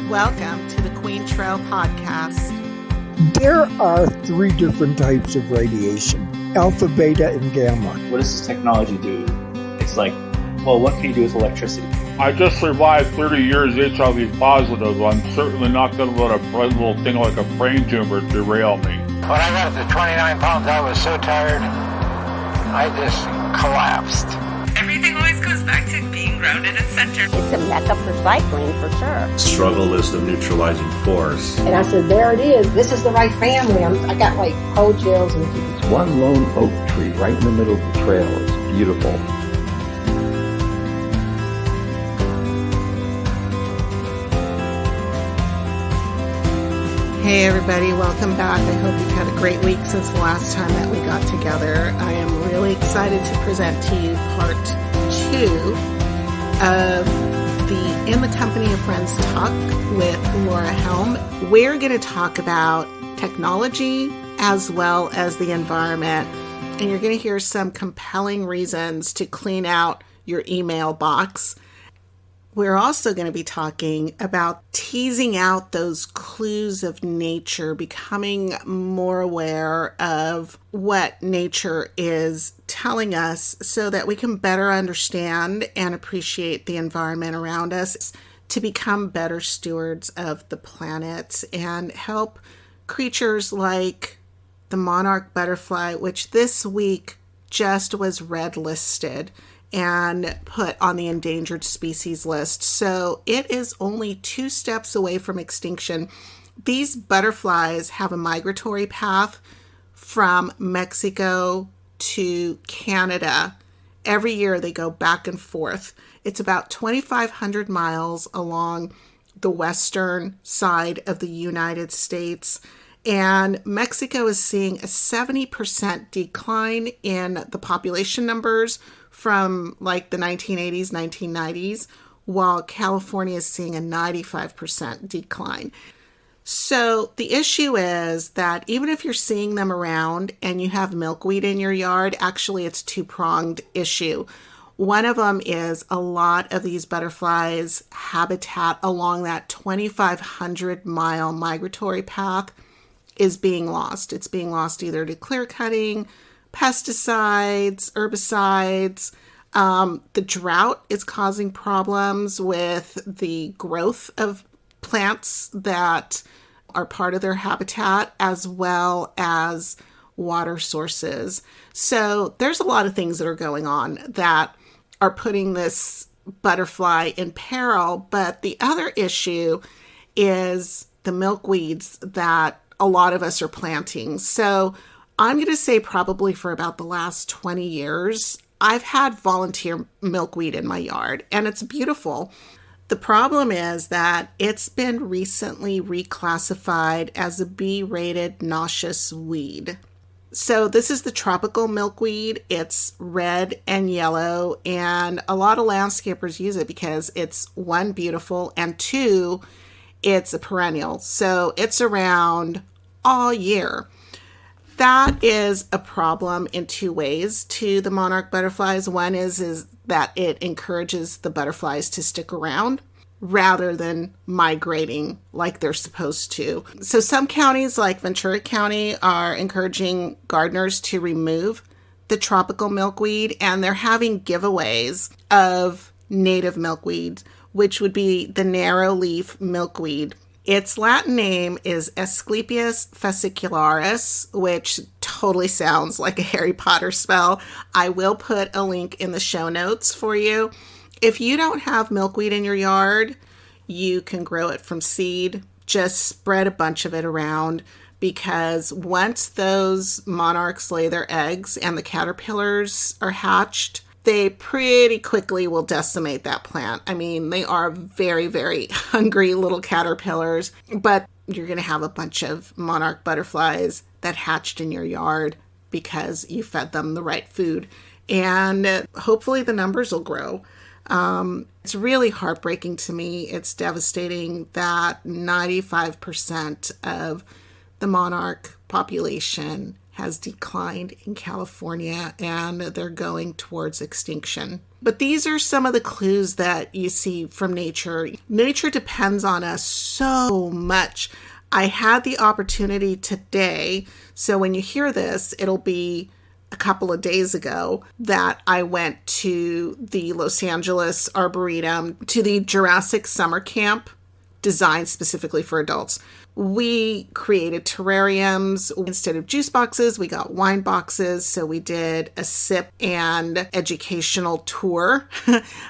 Welcome to the Queen Trail Podcast. There are 3 different types of radiation, alpha, beta, and gamma. What does this technology do? It's like, well, what can you do with electricity? I just survived 30 years HIV positive. I'm certainly not going to let a little thing like a brain tumor derail me. When I got to 29 pounds, I was so tired, I just collapsed. Everything always goes back to being grounded and centered. It's a mecca for cycling, for sure. Struggle is the neutralizing force. And I said, there it is. This is the right family. I got like cold chills. It's one lone oak tree right in the middle of the trail. It's beautiful. Hey everybody, welcome back. I hope you've had a great week since the last time that we got together. I am really excited to present to you part 2 of the In the Company of Friends talk with Laura Helm. We're going to talk about technology as well as the environment, and you're going to hear some compelling reasons to clean out your email box. We're also going to be talking about teasing out those clues of nature, becoming more aware of what nature is telling us so that we can better understand and appreciate the environment around us, to become better stewards of the planet and help creatures like the monarch butterfly, which this week just was red listed and put on the endangered species list. So it is only 2 steps away from extinction. These butterflies have a migratory path from Mexico to Canada. Every year they go back and forth. It's about 2,500 miles along the western side of the United States. And Mexico is seeing a 70% decline in the population numbers from like the 1980s, 1990s, while California is seeing a 95% decline. So the issue is that even if you're seeing them around and you have milkweed in your yard, actually it's a 2-pronged issue. One of them is a lot of these butterflies' habitat along that 2,500-mile migratory path is being lost. It's being lost either to clear cutting, pesticides, herbicides. The drought is causing problems with the growth of plants that are part of their habitat, as well as water sources. So there's a lot of things that are going on that are putting this butterfly in peril. But the other issue is the milkweeds that a lot of us are planting. So I'm going to say probably for about the last 20 years, I've had volunteer milkweed in my yard, and it's beautiful. The problem is that it's been recently reclassified as a B-rated noxious weed. So this is the tropical milkweed. It's red and yellow, and a lot of landscapers use it because it's 1, beautiful, and 2, it's a perennial. So it's around all year. That is a problem in 2 ways to the monarch butterflies. One is that it encourages the butterflies to stick around rather than migrating like they're supposed to. So some counties like Ventura County are encouraging gardeners to remove the tropical milkweed, and they're having giveaways of native milkweed, which would be the narrow leaf milkweed. Its Latin name is Asclepias fascicularis, which totally sounds like a Harry Potter spell. I will put a link in the show notes for you. If you don't have milkweed in your yard, you can grow it from seed. Just spread a bunch of it around, because once those monarchs lay their eggs and the caterpillars are hatched, they pretty quickly will decimate that plant. I mean, they are very, very hungry little caterpillars, but you're going to have a bunch of monarch butterflies that hatched in your yard because you fed them the right food. And hopefully the numbers will grow. It's really heartbreaking to me. It's devastating that 95% of the monarch population has declined in California and they're going towards extinction. But these are some of the clues that you see from nature. Nature depends on us so much. I had the opportunity today, so when you hear this, it'll be a couple of days ago, that I went to the Los Angeles Arboretum, to the Jurassic Summer Camp, designed specifically for adults. We created terrariums. Instead of juice boxes, we got wine boxes. So we did a sip and educational tour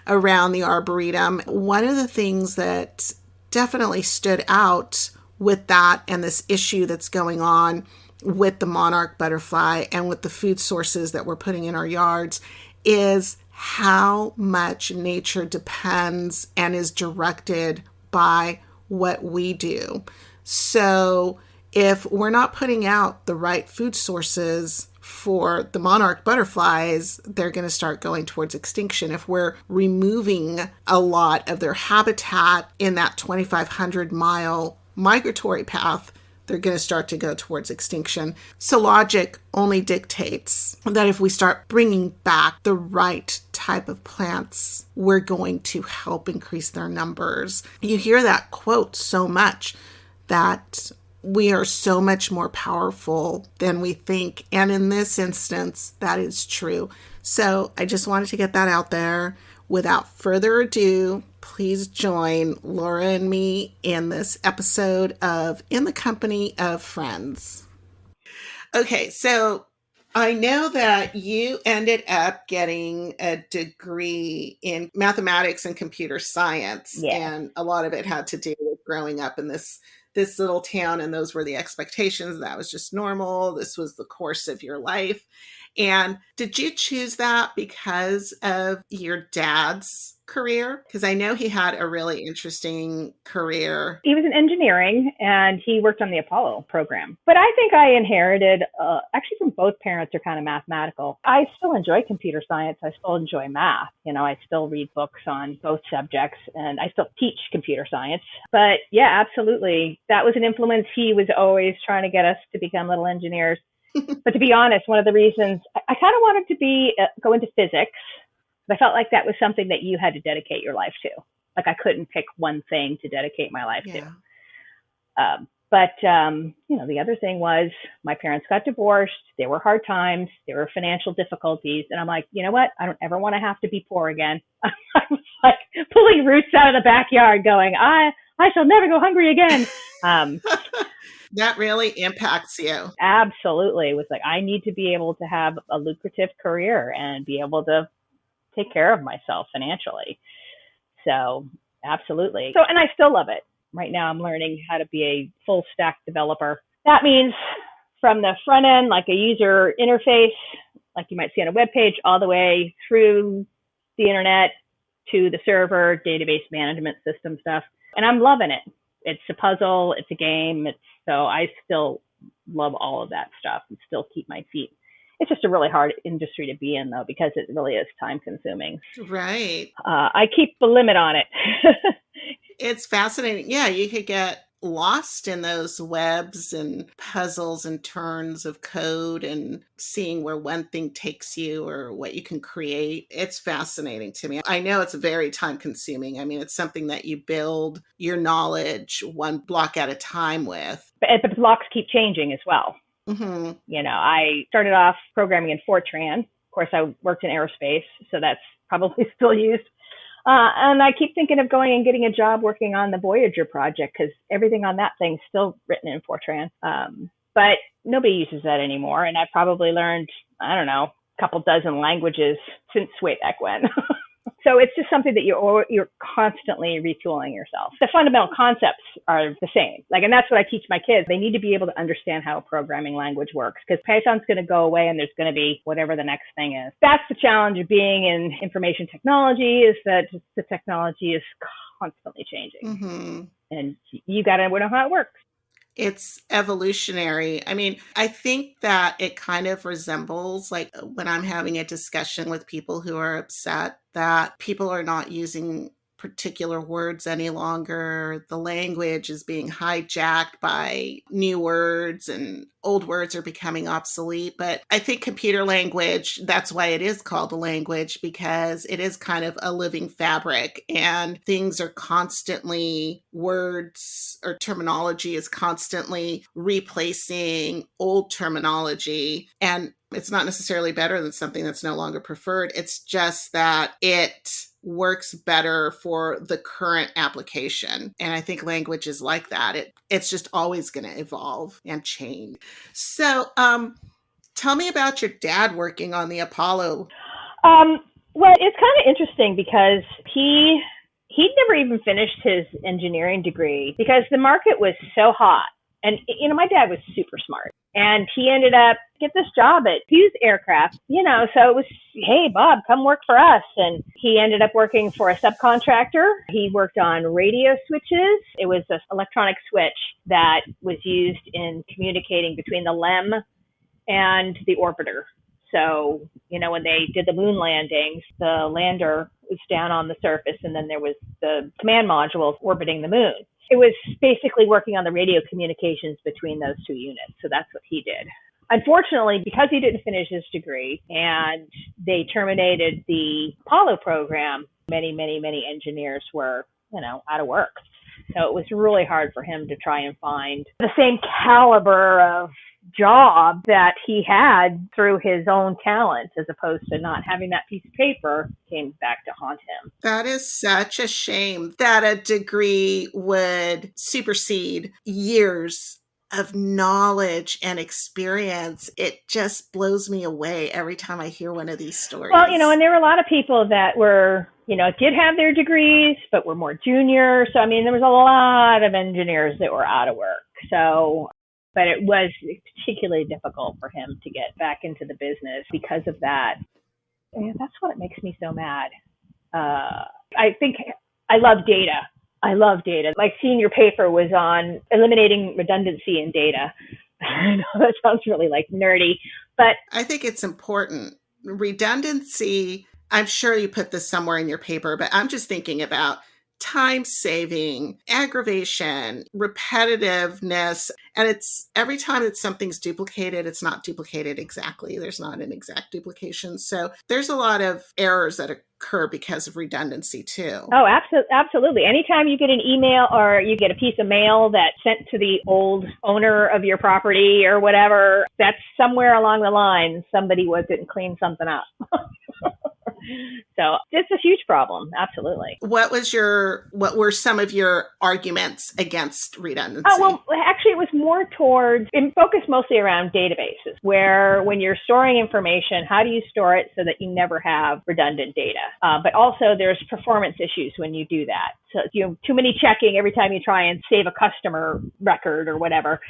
around the Arboretum. One of the things that definitely stood out with that and this issue that's going on with the monarch butterfly and with the food sources that we're putting in our yards is how much nature depends and is directed by what we do. So if we're not putting out the right food sources for the monarch butterflies, they're going to start going towards extinction. If we're removing a lot of their habitat in that 2,500 mile migratory path, they're going to start to go towards extinction. So logic only dictates that if we start bringing back the right type of plants, we're going to help increase their numbers. You hear that quote so much, that we are so much more powerful than we think. And in this instance, that is true. So I just wanted to get that out there. Without further ado, please join Laura and me in this episode of In the Company of Friends. Okay, so I know that you ended up getting a degree in mathematics and computer science, and a lot of it had to do with growing up in this little town, and those were the expectations. That was just normal. This was the course of your life. And did you choose that because of your dad's career? Because I know he had a really interesting career. He was in engineering and he worked on the Apollo program. But I think I inherited, actually from both parents are kind of mathematical. I still enjoy computer science. I still enjoy math. You know, I still read books on both subjects and I still teach computer science. But yeah, absolutely. That was an influence. He was always trying to get us to become little engineers. But to be honest, one of the reasons I kind of wanted to go into physics, but I felt like that was something that you had to dedicate your life to. Like I couldn't pick one thing to dedicate my life to. But the other thing was my parents got divorced. There were hard times. There were financial difficulties. And I'm like, you know what? I don't ever want to have to be poor again. I was like pulling roots out of the backyard going, I shall never go hungry again. That really impacts you. Absolutely. It was like, I need to be able to have a lucrative career and be able to take care of myself financially. So absolutely. So, and I still love it. Right now I'm learning how to be a full stack developer. That means from the front end, like a user interface, like you might see on a web page, all the way through the internet to the server, database management system stuff. And I'm loving it. It's a puzzle. It's a game. So I still love all of that stuff and still keep my feet. It's just a really hard industry to be in, though, because it really is time consuming. Right. I keep the limit on it. It's fascinating. Yeah, you could get lost in those webs and puzzles and turns of code and seeing where one thing takes you or what you can create. It's fascinating to me. I know it's very time consuming. I mean, it's something that you build your knowledge one block at a time with. But the blocks keep changing as well. Mm-hmm. You know, I started off programming in Fortran. Of course, I worked in aerospace, so that's probably still used. And I keep thinking of going and getting a job working on the Voyager project because everything on that thing's still written in Fortran. But nobody uses that anymore. And I've probably learned, I don't know, a couple dozen languages since way back when. So it's just something that you're constantly retooling yourself. The fundamental concepts are the same. And that's what I teach my kids. They need to be able to understand how a programming language works because Python's going to go away and there's going to be whatever the next thing is. That's the challenge of being in information technology is that the technology is constantly changing. Mm-hmm. And you got to know how it works. It's evolutionary. I mean, I think that it kind of resembles like when I'm having a discussion with people who are upset that people are not using particular words any longer. The language is being hijacked by new words, and old words are becoming obsolete. But I think computer language, that's why it is called a language, because it is kind of a living fabric, and things are constantly, words or terminology is constantly replacing old terminology. And it's not necessarily better than something that's no longer preferred. It's just that it works better for the current application. And I think language is like that. It's just always going to evolve and change. So, tell me about your dad working on the Apollo. Well, it's kind of interesting because he'd never even finished his engineering degree because the market was so hot. And, my dad was super smart. And he ended up get this job at Hughes Aircraft, so it was, hey, Bob, come work for us. And he ended up working for a subcontractor. He worked on radio switches. It was an electronic switch that was used in communicating between the LEM and the orbiter. So, when they did the moon landings, the lander was down on the surface, and then there was the command module orbiting the moon. It was basically working on the radio communications between those two units. So that's what he did. Unfortunately, because he didn't finish his degree and they terminated the Apollo program, many, many, many engineers were, out of work. So it was really hard for him to try and find the same caliber of job that he had through his own talent, as opposed to not having that piece of paper came back to haunt him. That is such a shame that a degree would supersede years of knowledge and experience. It just blows me away every time I hear one of these stories. Well, and there were a lot of people that were, did have their degrees, but were more junior. So, there was a lot of engineers that were out of work. So, but it was particularly difficult for him to get back into the business because of that. And that's what makes me so mad. I think I love data. My senior paper was on eliminating redundancy in data. I know that sounds really nerdy, but I think it's important. Redundancy, I'm sure you put this somewhere in your paper, but I'm just thinking about time saving, aggravation, repetitiveness. And it's every time that something's duplicated, it's not duplicated exactly. There's not an exact duplication. So there's a lot of errors that occur because of redundancy too. Oh, absolutely. Anytime you get an email or you get a piece of mail that's sent to the old owner of your property or whatever, that's somewhere along the line, somebody didn't clean something up. So it's a huge problem. Absolutely. What were some of your arguments against redundancy? Oh, well, actually, it was more focused mostly around databases, where when you're storing information, how do you store it so that you never have redundant data? But also there's performance issues when you do that. So too many checking every time you try and save a customer record or whatever.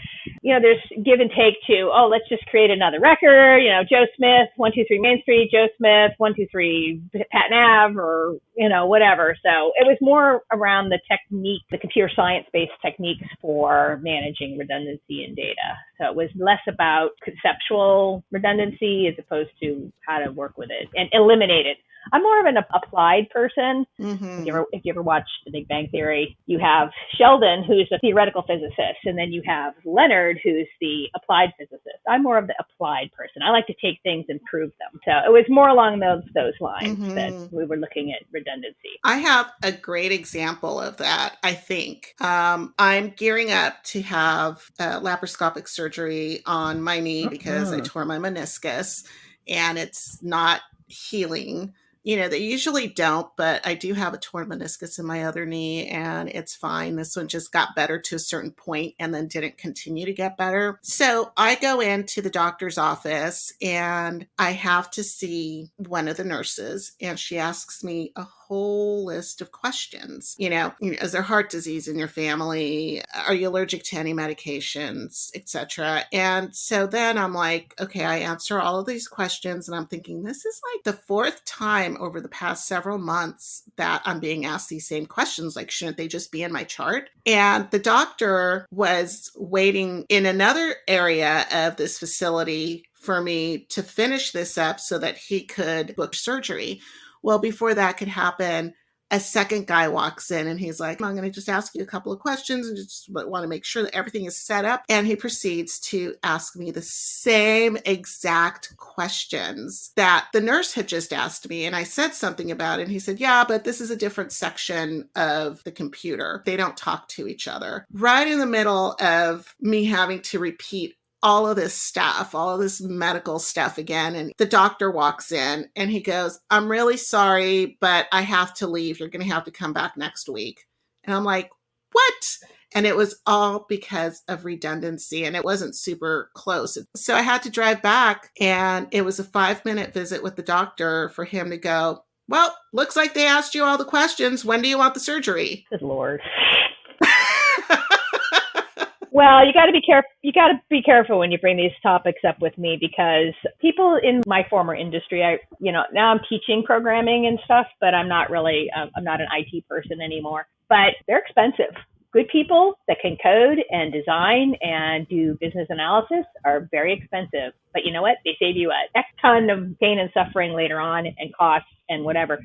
There's give and take to, let's just create another record. Joe Smith, 123 Main Street, Joe Smith, 123 Patton Ave, or, whatever. So it was more around the technique, the computer science-based techniques for managing redundancy in data. So it was less about conceptual redundancy as opposed to how to work with it and eliminate it. I'm more of an applied person. Mm-hmm. If you ever watched The Big Bang Theory, you have Sheldon, who's a theoretical physicist, and then you have Leonard, who's the applied physicist. I'm more of the applied person. I like to take things and prove them. So it was more along those lines that we were looking at redundancy. I have a great example of that, I think. I'm gearing up to have laparoscopic surgery on my knee because I tore my meniscus, and it's not healing. They usually don't, but I do have a torn meniscus in my other knee, and it's fine. This one just got better to a certain point and then didn't continue to get better. So I go into the doctor's office and I have to see one of the nurses, and she asks me a whole list of questions. Is there heart disease in your family? Are you allergic to any medications, etc.? And so then I'm like, okay, I answer all of these questions, and I'm thinking, this is like the fourth time over the past several months that I'm being asked these same questions. Like, shouldn't they just be in my chart? And the doctor was waiting in another area of this facility for me to finish this up so that he could book surgery. Well, before that could happen, a second guy walks in and he's like, I'm going to just ask you a couple of questions and just want to make sure that everything is set up. And he proceeds to ask me the same exact questions that the nurse had just asked me. And I said something about it. And he said, yeah, but this is a different section of the computer. They don't talk to each other. Right in the middle of me having to repeat all of this stuff, all of this medical stuff again. And the doctor walks in and he goes, I'm really sorry, but I have to leave. You're going to have to come back next week. And I'm like, what? And it was all because of redundancy, and it wasn't super close. So I had to drive back, and it was a 5-minute visit with the doctor for him to go, well, looks like they asked you all the questions. When do you want the surgery? Good Lord. Well, you got to be careful. You got to be careful when you bring these topics up with me, because people in my former industry, now I'm teaching programming and stuff, but I'm not really, I'm not an IT person anymore. But they're expensive. Good people that can code and design and do business analysis are very expensive. But you know what? They save you a ton of pain and suffering later on, and costs and whatever.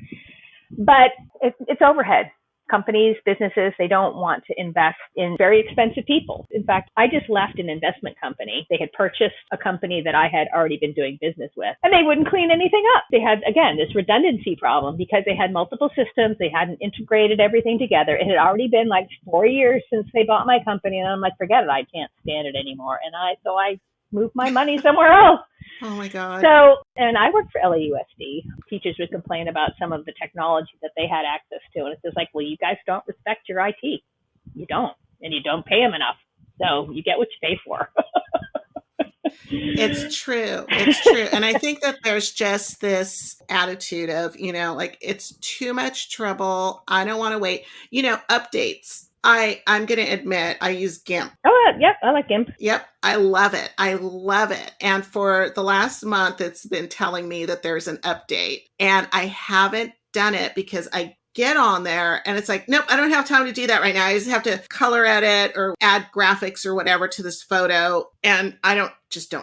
But it's overhead. Companies, businesses, they don't want to invest in very expensive people. In fact, I just left an investment company. They had purchased a company that I had already been doing business with, and they wouldn't clean anything up. They had, again, this redundancy problem because they had multiple systems. They hadn't integrated everything together. It had already been like 4 years since they bought my company, and I'm like, forget it. I can't stand it anymore. And so I moved my money somewhere else. Oh my God. So, and I worked for LAUSD. Teachers would complain about some of the technology that they had access to. And it's just like, well, you guys don't respect your IT. You don't. And you don't pay them enough. So you get what you pay for. It's true. It's true. And I think that there's just this attitude of, like, it's too much trouble. I don't want to wait. Updates. I'm going to admit I use GIMP. Oh, yep. I like GIMP. Yep. I love it. I love it. And for the last month, it's been telling me that there's an update, and I haven't done it because I get on there and it's like, nope, I don't have time to do that right now. I just have to color edit or add graphics or whatever to this photo. And I don't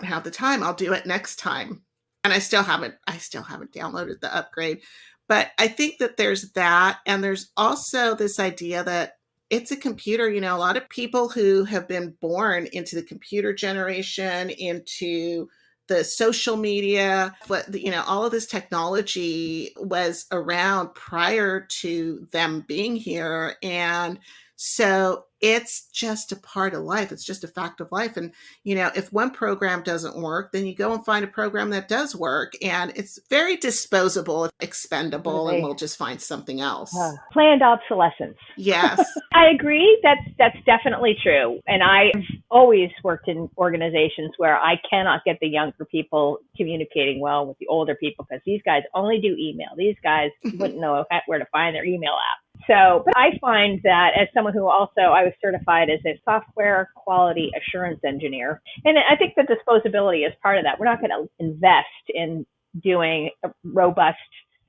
have the time. I'll do it next time. And I still haven't downloaded the upgrade. But I think that there's that. And there's also this idea that it's a computer. A lot of people who have been born into the computer generation, into the social media, but all of this technology was around prior to them being here. And so it's just a part of life. It's just a fact of life. And, if one program doesn't work, then you go and find a program that does work. And it's very disposable, expendable, and we'll just find something else. Planned obsolescence. Yes. I agree. That's definitely true. And I've always worked in organizations where I cannot get the younger people communicating well with the older people, because these guys only do email. These guys wouldn't know where to find their email app. So, but I find that as someone who also, I was certified as a software quality assurance engineer. And I think the disposability is part of that. We're not going to invest in doing robust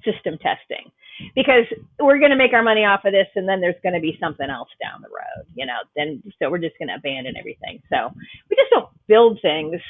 system testing, because we're going to make our money off of this, and then there's going to be something else down the road, so we're just going to abandon everything. So we just don't build things.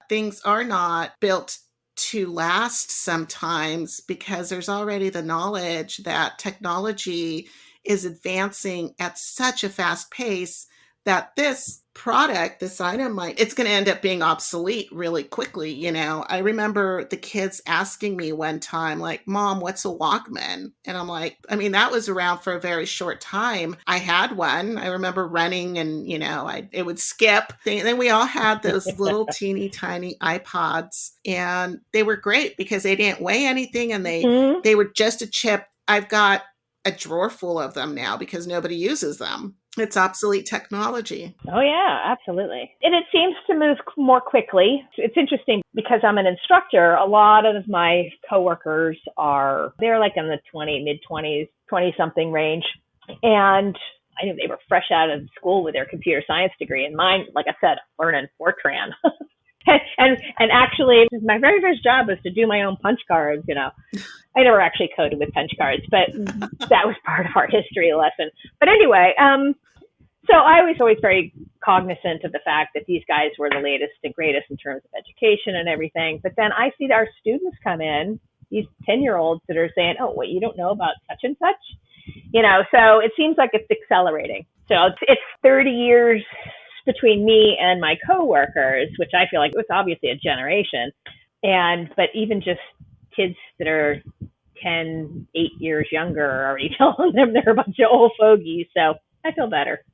Things are not built to last sometimes, because there's already the knowledge that technology is advancing at such a fast pace that this product, this item, it's going to end up being obsolete really quickly. I remember the kids asking me one time, like, Mom, what's a Walkman? And I'm like, that was around for a very short time. I had one. I remember running and, it would skip. And then we all had those little teeny tiny iPods, and they were great because they didn't weigh anything, and they were just a chip. I've got a drawer full of them now because nobody uses them. It's obsolete technology. Oh, yeah, absolutely. And it seems to move more quickly. It's interesting because I'm an instructor. A lot of my coworkers they're like in the mid-20s, 20-something range. And I knew they were fresh out of school with their computer science degree. And mine, like I said, learning Fortran. And actually, my very first job was to do my own punch cards. I never actually coded with punch cards, but that was part of our history lesson. But anyway, so I was always very cognizant of the fact that these guys were the latest and greatest in terms of education and everything. But then I see our students come in, these 10-year-olds that are saying, oh, wait, you don't know about such and such? So it seems like it's accelerating. So it's 30 years between me and my coworkers, which I feel like it's obviously a generation. But even just kids that are 10, 8 years younger are already telling them they're a bunch of old fogies. So I feel better.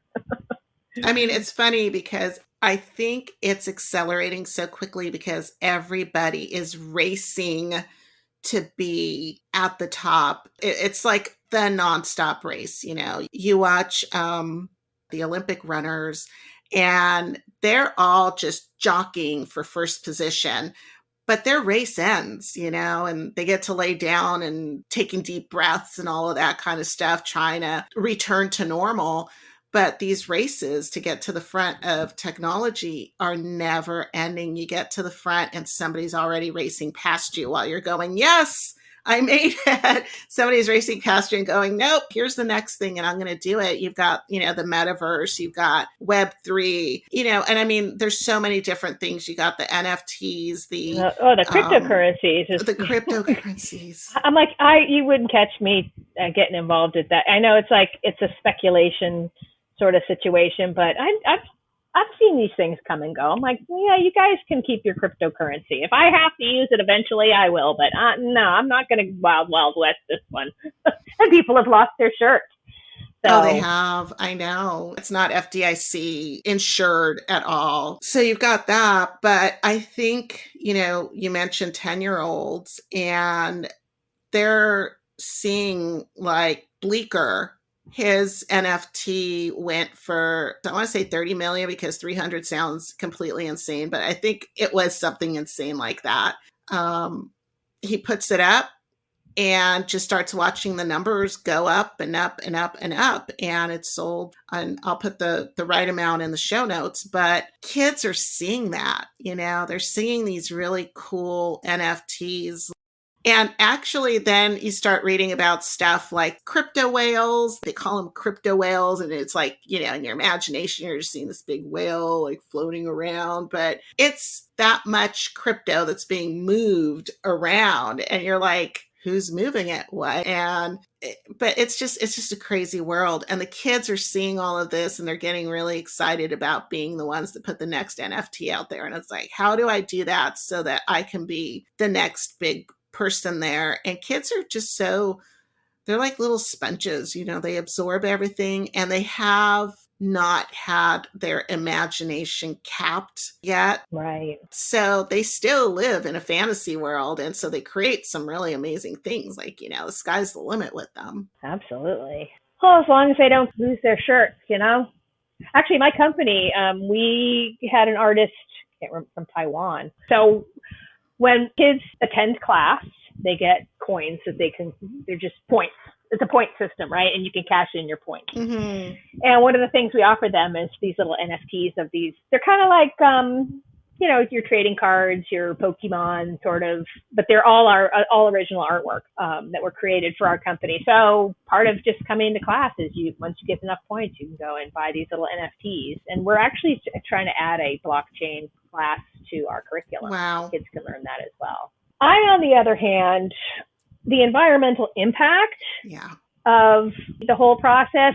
I mean, it's funny because I think it's accelerating so quickly because everybody is racing to be at the top. It's like the nonstop race. You watch the Olympic runners, and they're all just jockeying for first position. But their race ends, and they get to lay down and taking deep breaths and all of that kind of stuff, trying to return to normal. But these races to get to the front of technology are never ending. You get to the front and somebody's already racing past you while you're going, yes, I made it. Somebody's racing past you and going, nope, here's the next thing and I'm going to do it. You've got, the metaverse, you've got Web3, and I mean, there's so many different things. You got the NFTs, the cryptocurrencies. The cryptocurrencies. I'm like, you wouldn't catch me getting involved with that. I know it's like, it's a speculation sort of situation, but I've seen these things come and go. I'm like, yeah, you guys can keep your cryptocurrency. If I have to use it eventually, I will. But no, I'm not going to wild west this one. And people have lost their shirts. So. Oh, they have. I know. It's not FDIC insured at all. So you've got that. But I think, you mentioned 10-year-olds and they're seeing like Bleecker. His NFT went for, I want to say 30 million because 300 sounds completely insane, but I think it was something insane like that. He puts it up and just starts watching the numbers go up and up and up and up. And it's sold, and I'll put the right amount in the show notes, but kids are seeing that, they're seeing these really cool NFTs. And actually, then you start reading about stuff like crypto whales. They call them crypto whales. And it's like, in your imagination, you're just seeing this big whale like floating around. But it's that much crypto that's being moved around. And you're like, who's moving it? What? But it's just a crazy world. And the kids are seeing all of this and they're getting really excited about being the ones that put the next NFT out there. And it's like, how do I do that so that I can be the next big person there? And kids are just they're like little sponges, they absorb everything, and they have not had their imagination capped yet. Right. So they still live in a fantasy world, and so they create some really amazing things, like, the sky's the limit with them. Absolutely. Well, as long as they don't lose their shirts, Actually, my company, we had an artist, I can't remember, from Taiwan. So when kids attend class, they get coins that they're just points. It's a point system, right? And you can cash in your points. Mm-hmm. And one of the things we offer them is these little NFTs of these. They're kind of like, your trading cards, your Pokemon sort of, but they're all all original artwork that were created for our company. So part of just coming to class is once you get enough points, you can go and buy these little NFTs. And we're actually trying to add a blockchain class to our curriculum. Wow. Kids can learn that as well. On the other hand, the environmental impact of the whole process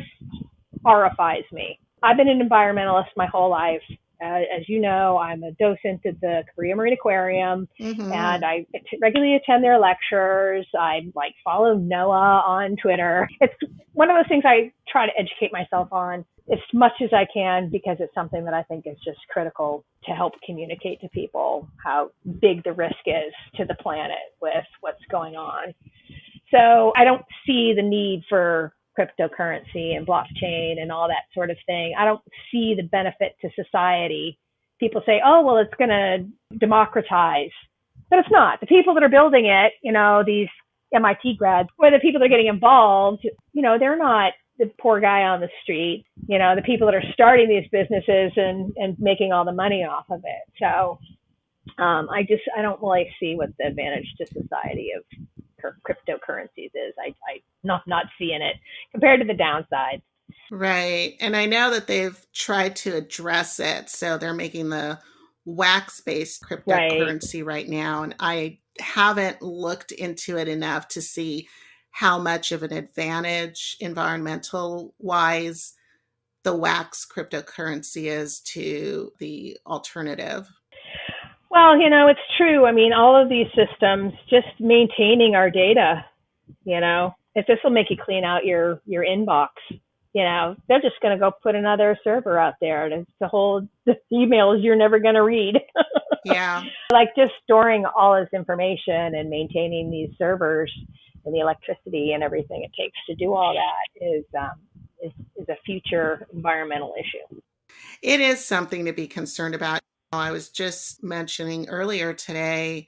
horrifies me. I've been an environmentalist my whole life. As you know, I'm a docent at the Korea Marine Aquarium, and I regularly attend their lectures. I follow NOAA on Twitter. It's one of those things I try to educate myself on as much as I can, because it's something that I think is just critical to help communicate to people how big the risk is to the planet with what's going on. So I don't see the need for cryptocurrency and blockchain and all that sort of thing. I don't see the benefit to society. People say, oh, well, it's going to democratize. But it's not. The people that are building it, these MIT grads, or the people that are getting involved, they're not the poor guy on the street, the people that are starting these businesses and making all the money off of it. So I don't really see what the advantage to society of cryptocurrencies is. I'm not seeing it compared to the downside. Right. And I know that they've tried to address it. So they're making the wax-based cryptocurrency right now. And I haven't looked into it enough to see how much of an advantage environmental wise the wax cryptocurrency is to the alternative. Well, it's true. I mean, all of these systems, just maintaining our data, if this will make you clean out your inbox, they're just going to go put another server out there to hold the emails you're never going to read. Yeah. Like just storing all this information and maintaining these servers and the electricity and everything it takes to do all that is a future environmental issue. It is something to be concerned about. I was just mentioning earlier today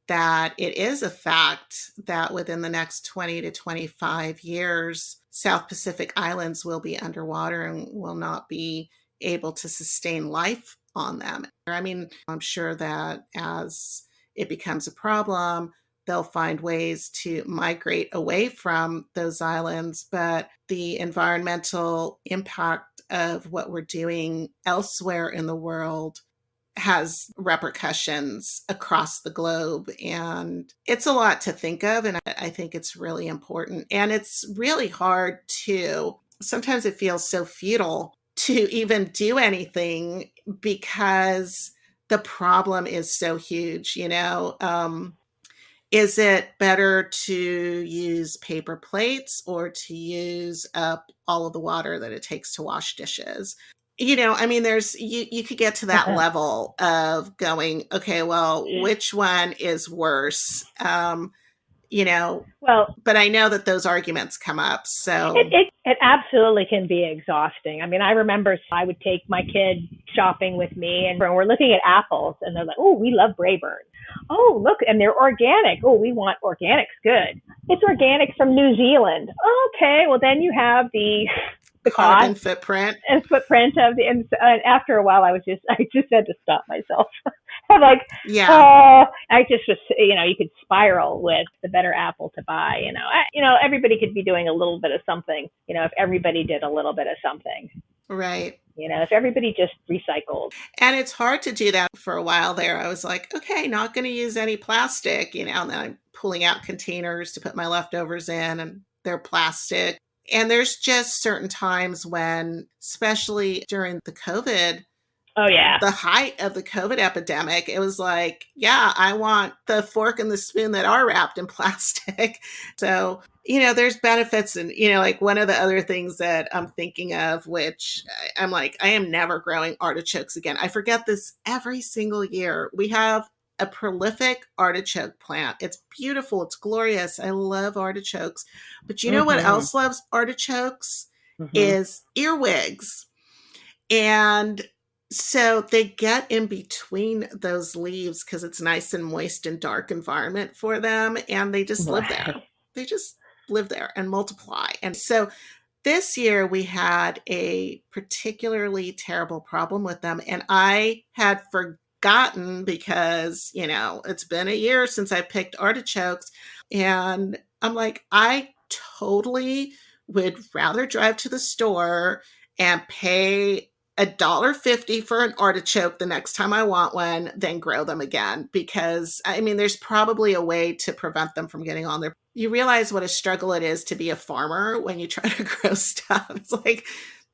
that it is a fact that within the next 20 to 25 years, South Pacific Islands will be underwater and will not be able to sustain life on them. I mean, I'm sure that as it becomes a problem, they'll find ways to migrate away from those islands, but the environmental impact of what we're doing elsewhere in the world has repercussions across the globe. And it's a lot to think of. And I think it's really important. And it's really hard to, sometimes it feels so futile to even do anything because the problem is so huge, is it better to use paper plates or to use up all of the water that it takes to wash dishes? I mean, there's, you could get to that level of going, okay, well, which one is worse? Well, but I know that those arguments come up. So it absolutely can be exhausting. I mean, I remember I would take my kid shopping with me and we're looking at apples and they're like, oh, we love Brayburn. Oh, look, and they're organic. Oh, we want organics. Good. It's organic from New Zealand. Okay, well, then you have the carbon footprint and footprint of the, and after a while I just had to stop myself. I'm like, yeah, I just was, you could spiral with the better apple to buy, everybody could be doing a little bit of something, if everybody did a little bit of something. Right. If everybody just recycled. And it's hard to do that. For a while there, I was like, okay, not going to use any plastic, and then I'm pulling out containers to put my leftovers in and they're plastic. And there's just certain times when, especially during the COVID, the height of the COVID epidemic, it was like, yeah, I want the fork and the spoon that are wrapped in plastic. So, there's benefits. And, like one of the other things that I'm thinking of, which I'm like, I am never growing artichokes again. I forget this every single year. We have a prolific artichoke plant. It's beautiful. It's glorious. I love artichokes. But you know what else loves artichokes? Is earwigs. And so they get in between those leaves because it's nice and moist and dark environment for them. And they just live there. They just live there and multiply. And so this year we had a particularly terrible problem with them. And I had forgotten because, it's been a year since I picked artichokes. And I'm like, I totally would rather drive to the store and pay $1.50 for an artichoke the next time I want one than grow them again. Because there's probably a way to prevent them from getting on there. You realize what a struggle it is to be a farmer when you try to grow stuff. It's like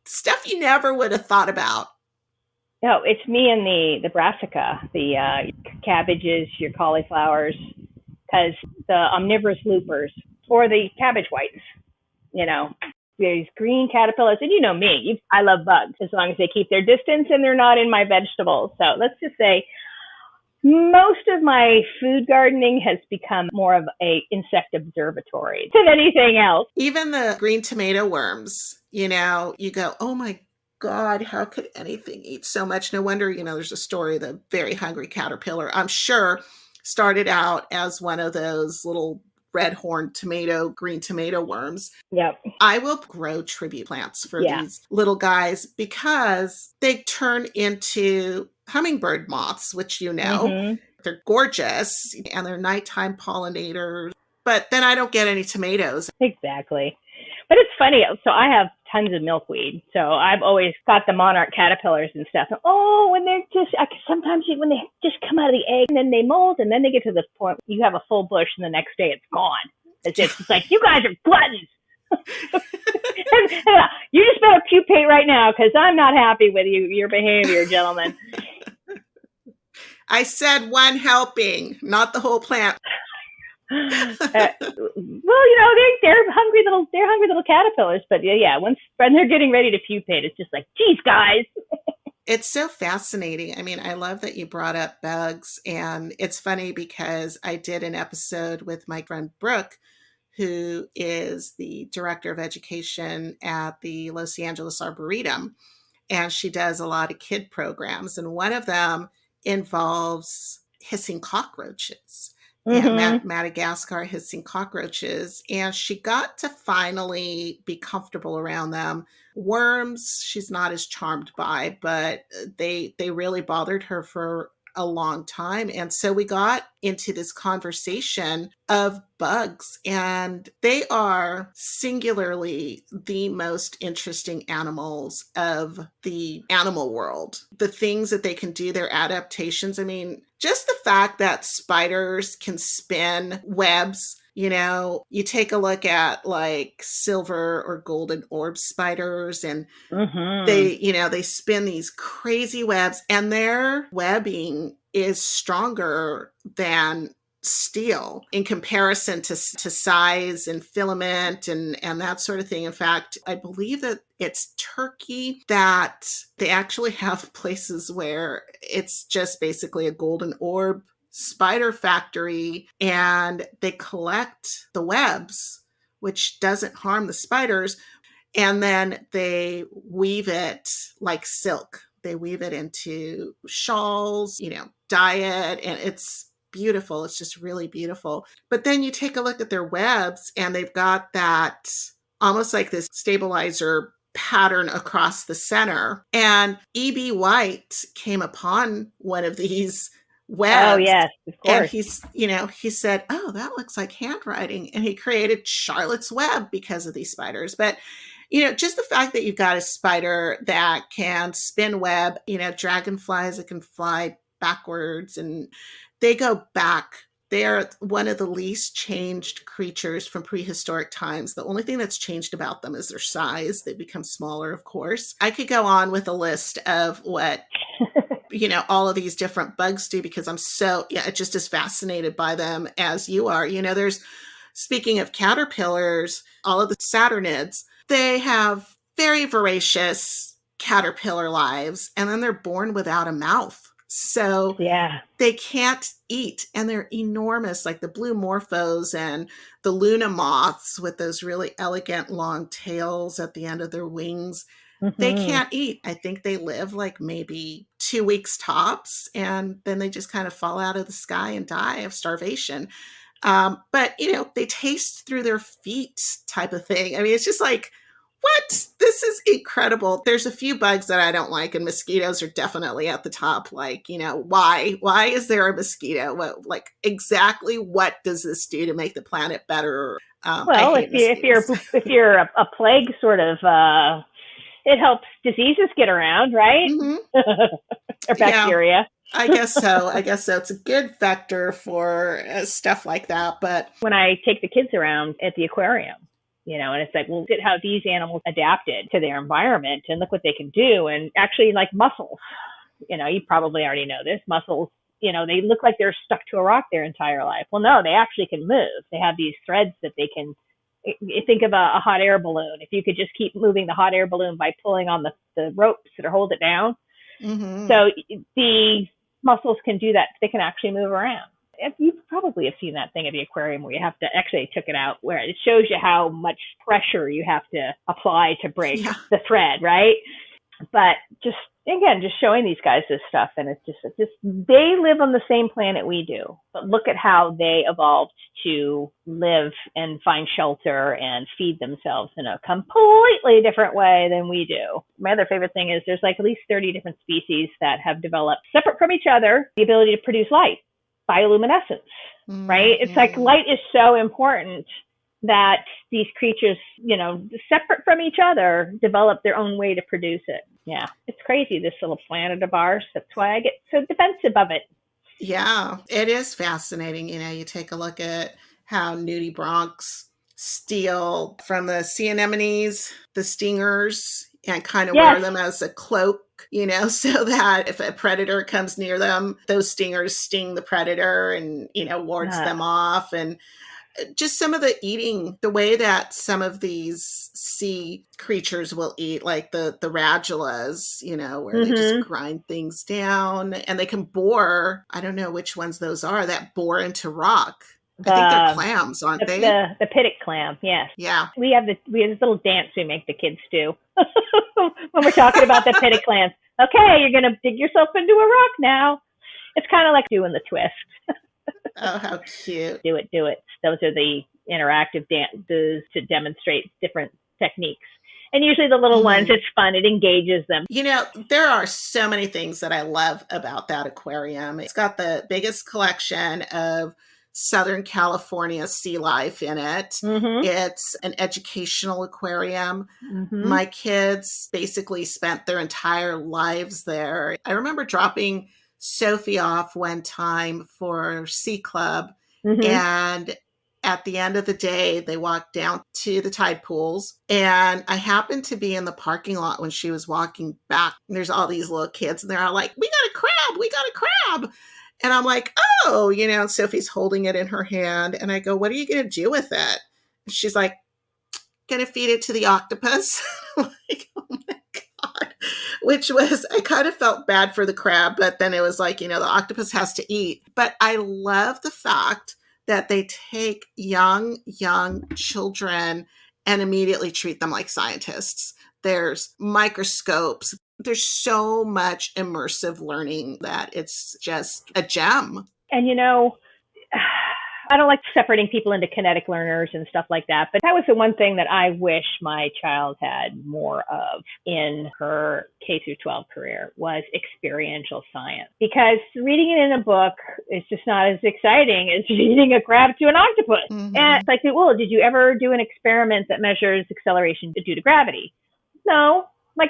stuff you never would have thought about. No, it's me and the brassica, the cabbages, your cauliflowers, because the omnivorous loopers or the cabbage whites, these green caterpillars, and me, I love bugs as long as they keep their distance and they're not in my vegetables. So let's just say most of my food gardening has become more of a insect observatory than anything else. Even the green tomato worms, you go, oh my God, how could anything eat so much? No wonder, there's a story, the very hungry caterpillar, I'm sure, started out as one of those little red horned green tomato worms. Yep. I will grow tribute plants for these little guys because they turn into hummingbird moths, which they're gorgeous and they're nighttime pollinators, but then I don't get any tomatoes. Exactly. But it's funny. So I have tons of milkweed. So I've always got the monarch caterpillars and stuff. Oh, when they're just, sometimes when they just come out of the egg and then they molt and then they get to this point, you have a full bush and the next day it's gone. It's like, you guys are gluttons. You just better pupate right now because I'm not happy with your behavior, gentlemen. I said one helping, not the whole plant. Well, they're hungry little caterpillars, but yeah, when they're getting ready to pupate, it's just like, geez, guys. It's so fascinating. I mean, I love that you brought up bugs, and it's funny because I did an episode with my friend Brooke, who is the director of education at the Los Angeles Arboretum, and she does a lot of kid programs, and one of them involves hissing cockroaches. And Madagascar hissing cockroaches. And she got to finally be comfortable around them. Worms, she's not as charmed by, but they really bothered her for a long time. And so we got into this conversation of bugs, and they are singularly the most interesting animals of the animal world. The things that they can do, their adaptations. I mean, just the fact that spiders can spin webs. You take a look at like silver or golden orb spiders, and they spin these crazy webs, and their webbing is stronger than steel in comparison to size and filament and that sort of thing. In fact, I believe that it's Turkey that they actually have places where it's just basically a golden orb spider factory, and they collect the webs, which doesn't harm the spiders, and then they weave it like silk. They weave it into shawls, dye it, and it's beautiful. It's just really beautiful. But then you take a look at their webs, and they've got that almost like this stabilizer pattern across the center. And E.B. White came upon one of these webs. Oh, yes, of course. And he said, oh, that looks like handwriting. And he created Charlotte's Web because of these spiders. But, just the fact that you've got a spider that can spin web, dragonflies that can fly backwards, and they go back. They are one of the least changed creatures from prehistoric times. The only thing that's changed about them is their size. They become smaller, of course. I could go on with a list of what all of these different bugs do, because I'm just as fascinated by them as you are. Speaking of caterpillars, all of the saturnids, they have very voracious caterpillar lives, and then they're born without a mouth. So they can't eat, and they're enormous, like the blue morphos and the Luna moths with those really elegant long tails at the end of their wings. They can't eat. I think they live like maybe 2 weeks tops, and then they just kind of fall out of the sky and die of starvation. But, they taste through their feet type of thing. I mean, it's just like, what? This is incredible. There's a few bugs that I don't like, and mosquitoes are definitely at the top. Like, why? Why is there a mosquito? Exactly what does this do to make the planet better? Well, if you're a plague sort of, it helps diseases get around, right? Or bacteria. Yeah, I guess so. It's a good vector for stuff like that. But when I take the kids around at the aquarium, and it's like, well, look at how these animals adapted to their environment, and look what they can do. And actually, like mussels, you probably already know this. Mussels, they look like they're stuck to a rock their entire life. Well, no, they actually can move. They have these threads that they can. Think of a hot air balloon. If you could just keep moving the hot air balloon by pulling on the ropes that hold it down. So the mussels can do that. They can actually move around. You probably have seen that thing at the aquarium where you have to, actually I took it out, where it shows you how much pressure you have to apply to break the thread, right? But just showing these guys this stuff, and it's just they live on the same planet we do, but look at how they evolved to live and find shelter and feed themselves in a completely different way than we do. My other favorite thing is there's like at least 30 different species that have developed, separate from each other, the ability to produce light, bioluminescence, right? It's like light is so important that these creatures, separate from each other, develop their own way to produce it. Yeah, it's crazy, this little planet of ours. That's why I get so defensive of it. Yeah, it is fascinating. You take a look at how nudibranchs steal from the sea anemones, the stingers, and kind of wear them as a cloak, so that if a predator comes near them, those stingers sting the predator and, wards them off. And just some of the way that some of these sea creatures will eat, like the radulas, where they just grind things down, and they can bore, I don't know which ones those are, that bore into rock. I think they're clams, aren't they? The pittic clam, yes. Yeah. We have this little dance we make the kids do when we're talking about the pittic clams. Okay, you're going to dig yourself into a rock now. It's kind of like doing the twist. Oh, how cute. Do it. Those are the interactive dances to demonstrate different techniques. And usually the little ones, it's fun. It engages them. There are so many things that I love about that aquarium. It's got the biggest collection of Southern California sea life in it. It's an educational aquarium. My kids basically spent their entire lives there. I remember dropping Sophie off one time for Sea Club, and at the end of the day, they walked down to the tide pools, and I happened to be in the parking lot when she was walking back. There's all these little kids, and they're all like, we got a crab. And I'm like, oh, and Sophie's holding it in her hand. And I go, what are you going to do with it? And she's like, going to feed it to the octopus. I'm like, oh my God. Which was, I kind of felt bad for the crab, but then it was like, the octopus has to eat. But I love the fact that they take young children and immediately treat them like scientists. There's microscopes. There's so much immersive learning that it's just a gem. And I don't like separating people into kinetic learners and stuff like that, but that was the one thing that I wish my child had more of in her K through 12 career was experiential science. Because reading it in a book is just not as exciting as reading a crab to an octopus. And it's like, well, did you ever do an experiment that measures acceleration due to gravity? No. I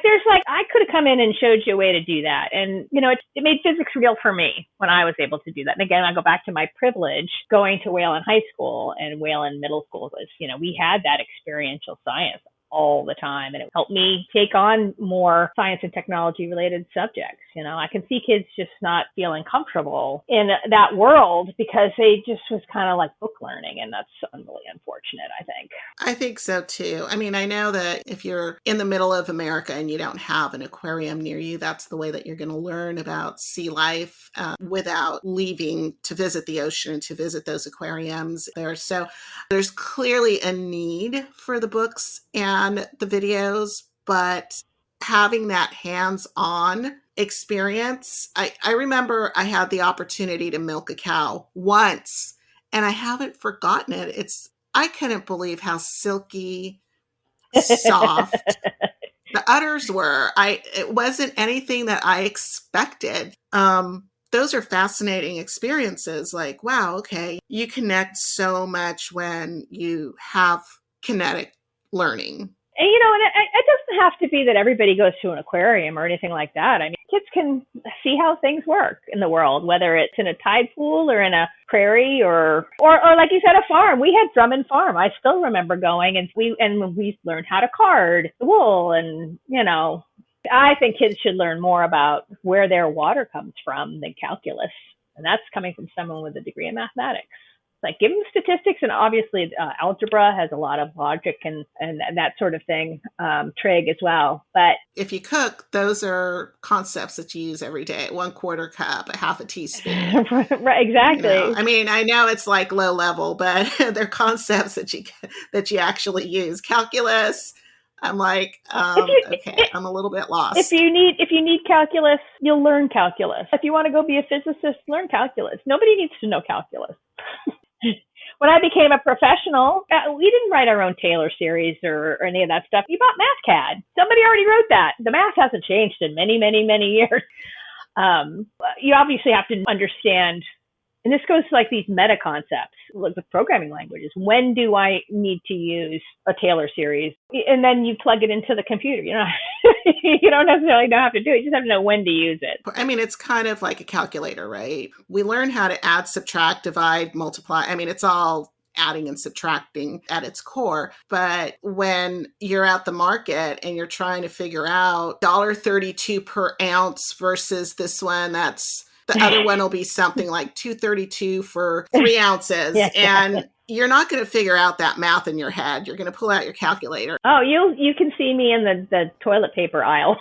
could have come in and showed you a way to do that. And, it made physics real for me when I was able to do that. And again, I go back to my privilege going to Wayland High School and Wayland Middle School was, we had that experiential science all the time. And it helped me take on more science and technology related subjects. I can see kids just not feeling comfortable in that world because they just was kind of like book learning. And that's really unfortunate, I think. I think so too. I mean, I know that if you're in the middle of America and you don't have an aquarium near you, that's the way that you're going to learn about sea life without leaving to visit the ocean, to visit those aquariums there. So there's clearly a need for the books and the videos, but having that hands-on experience, I remember I had the opportunity to milk a cow once, and I haven't forgotten it. I couldn't believe how silky, soft the udders were. It wasn't anything that I expected. Those are fascinating experiences. Like, wow, okay, you connect so much when you have kinetic learning. And, it doesn't have to be that everybody goes to an aquarium or anything like that. I mean, kids can see how things work in the world, whether it's in a tide pool or in a prairie or like you said, a farm. We had Drummond Farm. I still remember going and we learned how to card the wool. And, I think kids should learn more about where their water comes from than calculus. And that's coming from someone with a degree in mathematics. Like, give them statistics, and obviously algebra has a lot of logic and that sort of thing, trig as well. But if you cook, those are concepts that you use every day. 1/4 cup, a half a teaspoon. Right, exactly. I mean, I know it's like low level, but they're concepts that you actually use. Calculus, I'm like, okay, I'm a little bit lost. If you need calculus, you'll learn calculus. If you want to go be a physicist, learn calculus. Nobody needs to know calculus. When I became a professional, we didn't write our own Taylor series or any of that stuff. You bought MathCAD. Somebody already wrote that. The math hasn't changed in many, many, many years. You obviously have to understand And this goes to like these meta concepts, like with programming languages. When do I need to use a Taylor series? And then you plug it into the computer. You don't necessarily know how to do it. You just have to know when to use it. I mean, it's kind of like a calculator, right? We learn how to add, subtract, divide, multiply. I mean, it's all adding and subtracting at its core. But when you're at the market and you're trying to figure out $1.32 per ounce versus this one, the other one will be something like $2.32 for 3 ounces. Yeah. And you're not going to figure out that math in your head. You're going to pull out your calculator. Oh, you can see me in the toilet paper aisle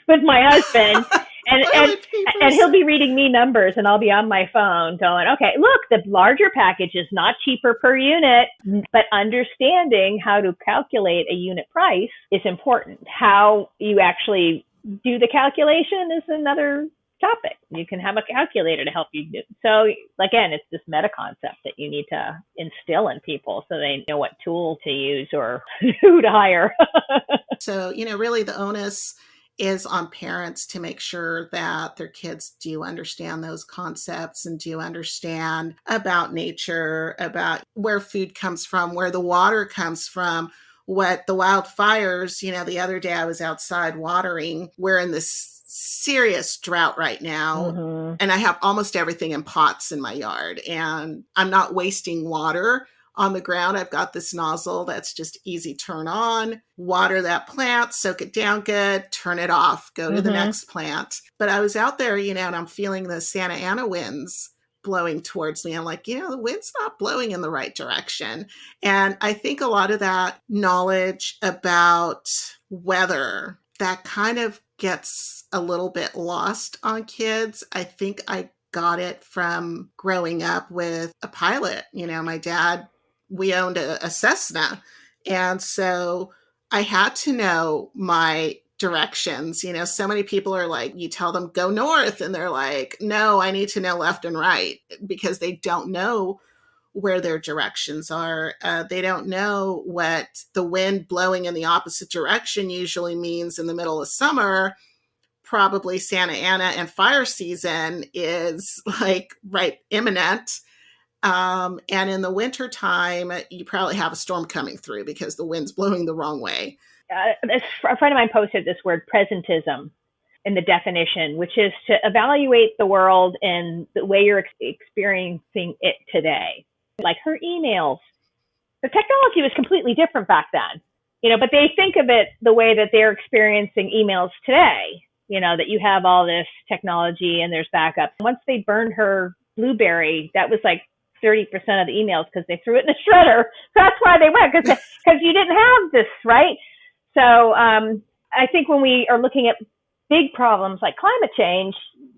with my husband. And he'll be reading me numbers, and I'll be on my phone going, okay, look, the larger package is not cheaper per unit, but understanding how to calculate a unit price is important. How you actually do the calculation is another topic. You can have a calculator to help you do. So again, it's this meta concept that you need to instill in people so they know what tool to use or who to hire. So, really the onus is on parents to make sure that their kids do understand those concepts and do understand about nature, about where food comes from, where the water comes from, what the wildfires, the other day I was outside watering. We're in this serious drought right now. Mm-hmm. And I have almost everything in pots in my yard, and I'm not wasting water on the ground. I've got this nozzle that's just easy turn on, water that plant, soak it down good, turn it off, go to the next plant. But I was out there, and I'm feeling the Santa Ana winds blowing towards me. I'm like, the wind's not blowing in the right direction. And I think a lot of that knowledge about weather, that kind of gets a little bit lost on kids. I think I got it from growing up with a pilot. My dad, we owned a Cessna. And so I had to know my directions. So many people are like, you tell them go north, and they're like, no, I need to know left and right, because they don't know where their directions are. They don't know what the wind blowing in the opposite direction usually means in the middle of summer. Probably Santa Ana and fire season is like right imminent. And in the winter time, you probably have a storm coming through because the wind's blowing the wrong way. A friend of mine posted this word presentism in the definition, which is to evaluate the world in the way you're experiencing it today. Like her emails, the technology was completely different back then, but they think of it the way that they're experiencing emails today, that you have all this technology and there's backups. Once they burned her BlueBerry, that was like 30% of the emails because they threw it in the shredder. That's why they went, because you didn't have this, right? So I think when we are looking at big problems like climate change,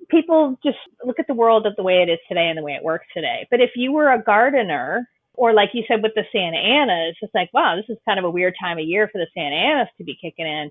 people just look at the world of the way it is today and the way it works today. But if you were a gardener, or like you said with the Santa Anas, it's like, wow, this is kind of a weird time of year for the Santa Anas to be kicking in,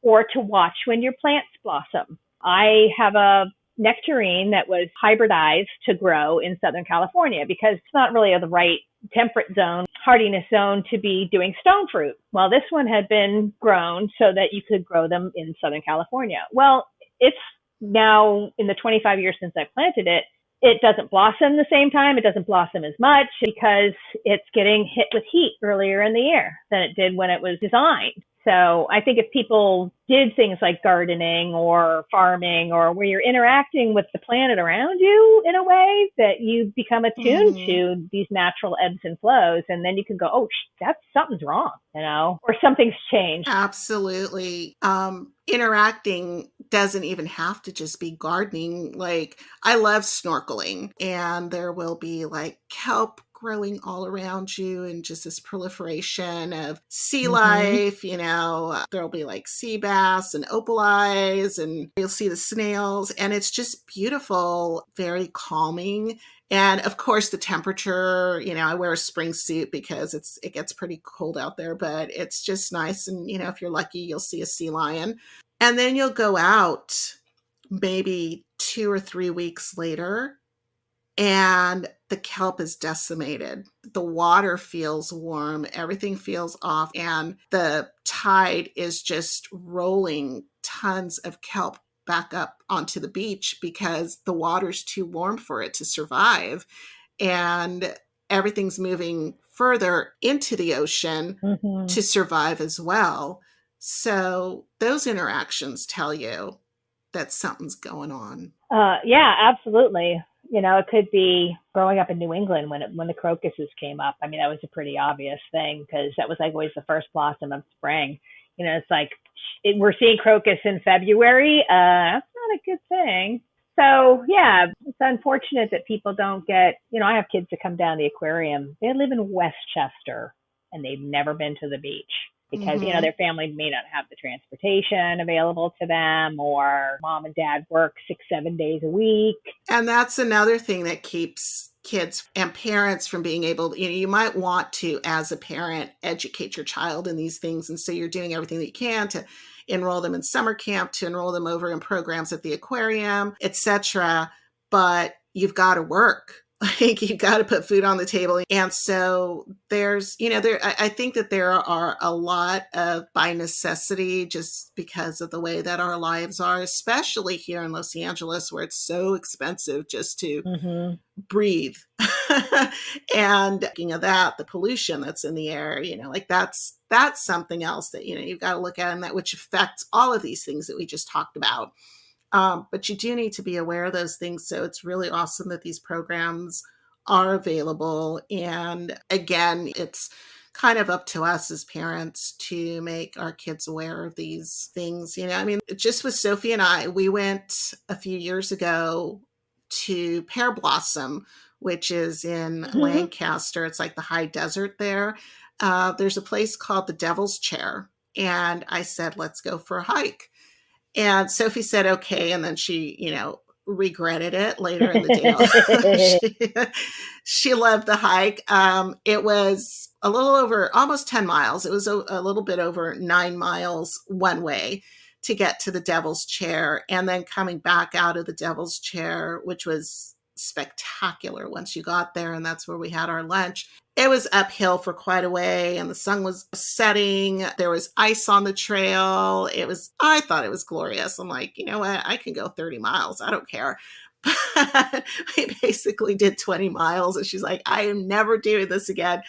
or to watch when your plants blossom. I have a nectarine that was hybridized to grow in Southern California because it's not really the right temperate zone, hardiness zone to be doing stone fruit. Well, this one had been grown so that you could grow them in Southern California. Well, it's now in the 25 years since I planted it, it doesn't blossom the same time. It doesn't blossom as much because it's getting hit with heat earlier in the year than it did when it was designed. So I think if people did things like gardening or farming, or where you're interacting with the planet around you in a way that you become attuned to these natural ebbs and flows, and then you can go, oh, something's wrong, or something's changed. Absolutely. Interacting doesn't even have to just be gardening. Like, I love snorkeling, and there will be like kelp growing all around you and just this proliferation of sea life. There'll be like sea bass and opal eyes, and you'll see the snails, and it's just beautiful, very calming. And of course the temperature, I wear a spring suit because it gets pretty cold out there, but it's just nice. And if you're lucky, you'll see a sea lion. And then you'll go out maybe 2 or 3 weeks later, and the kelp is decimated. The water feels warm, everything feels off, and the tide is just rolling tons of kelp back up onto the beach because the water's too warm for it to survive. And everything's moving further into the ocean to survive as well. So those interactions tell you that something's going on. Yeah, absolutely. It could be growing up in New England when the crocuses came up. I mean, that was a pretty obvious thing because that was like always the first blossom of spring. It's like we're seeing crocus in February. That's not a good thing. So yeah, it's unfortunate that people don't get, I have kids that come down to the aquarium. They live in Westchester and they've never been to the beach because, their family may not have the transportation available to them, or mom and dad work 6-7 days a week. And that's another thing that keeps kids and parents from being able to, you might want to, as a parent, educate your child in these things. And so you're doing everything that you can to enroll them in summer camp, to enroll them over in programs at the aquarium, etc. But you've got to work. Like, you've got to put food on the table. And so there's, I think that there are a lot of, by necessity, just because of the way that our lives are, especially here in Los Angeles, where it's so expensive just to breathe. And thinking of that, the pollution that's in the air, like that's something else that, you've got to look at, and that which affects all of these things that we just talked about. But you do need to be aware of those things. So it's really awesome that these programs are available. And again, it's kind of up to us as parents to make our kids aware of these things. Just with Sophie and I, we went a few years ago to Pear Blossom, which is in Lancaster. It's like the high desert there. There's a place called the Devil's Chair. And I said, let's go for a hike. And Sophie said, okay. And then she, regretted it later in the day. She loved the hike. It was a little over almost 10 miles. It was a little bit over 9 miles one way to get to the Devil's Chair. And then coming back out of the Devil's Chair, which was spectacular once you got there. And that's where we had our lunch. It was uphill for quite a way, and the sun was setting. There was ice on the trail. I thought it was glorious. I'm like, you know what? I can go 30 miles. I don't care. But we basically did 20 miles. And she's like, I am never doing this again.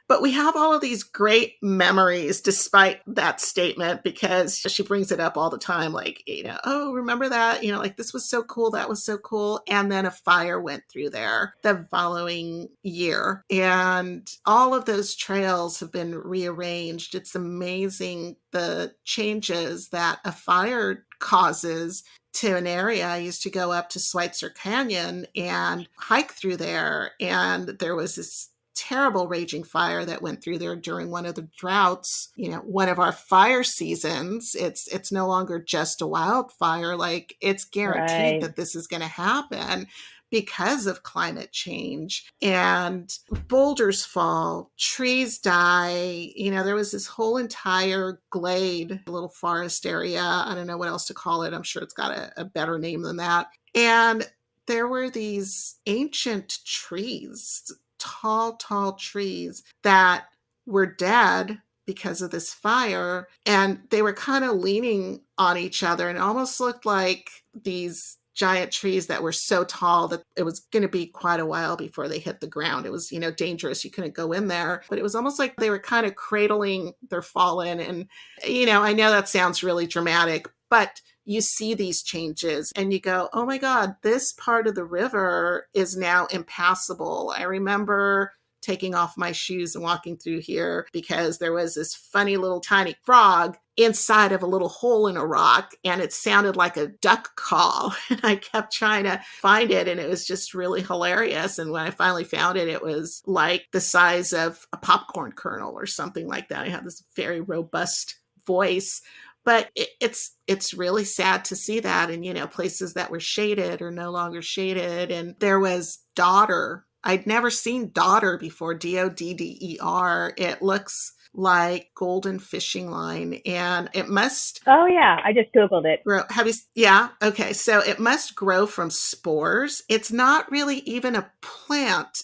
But we have all of these great memories despite that statement, because she brings it up all the time. Like, oh, remember that? Like, this was so cool. That was so cool. And then a fire went through there the following year. And all of those trails have been rearranged. It's amazing the changes that a fire causes to an area. I used to go up to Schweitzer Canyon and hike through there. And there was this terrible raging fire that went through there during one of the droughts, one of our fire seasons. It's no longer just a wildfire. Like, it's guaranteed that this is going to happen because of climate change, and boulders fall, trees die. There was this whole entire glade, little forest area. I don't know what else to call it. I'm sure it's got a better name than that. And there were these ancient trees, tall trees that were dead because of this fire. And they were kind of leaning on each other, and it almost looked like these giant trees that were so tall that it was going to be quite a while before they hit the ground. It was, dangerous. You couldn't go in there, but it was almost like they were kind of cradling their fallen. And, I know that sounds really dramatic, but you see these changes and you go, oh my God, this part of the river is now impassable. I remember taking off my shoes and walking through here because there was this funny little tiny frog inside of a little hole in a rock, and it sounded like a duck call. And I kept trying to find it, and it was just really hilarious. And when I finally found it, it was like the size of a popcorn kernel or something like that. I had this very robust voice. But it's really sad to see that. And, places that were shaded are no longer shaded. And there was dodder. I'd never seen dodder before, Dodder. It looks like golden fishing line, and it must... Oh, yeah. I just Googled it. Grow. Yeah. Okay. So it must grow from spores. It's not really even a plant.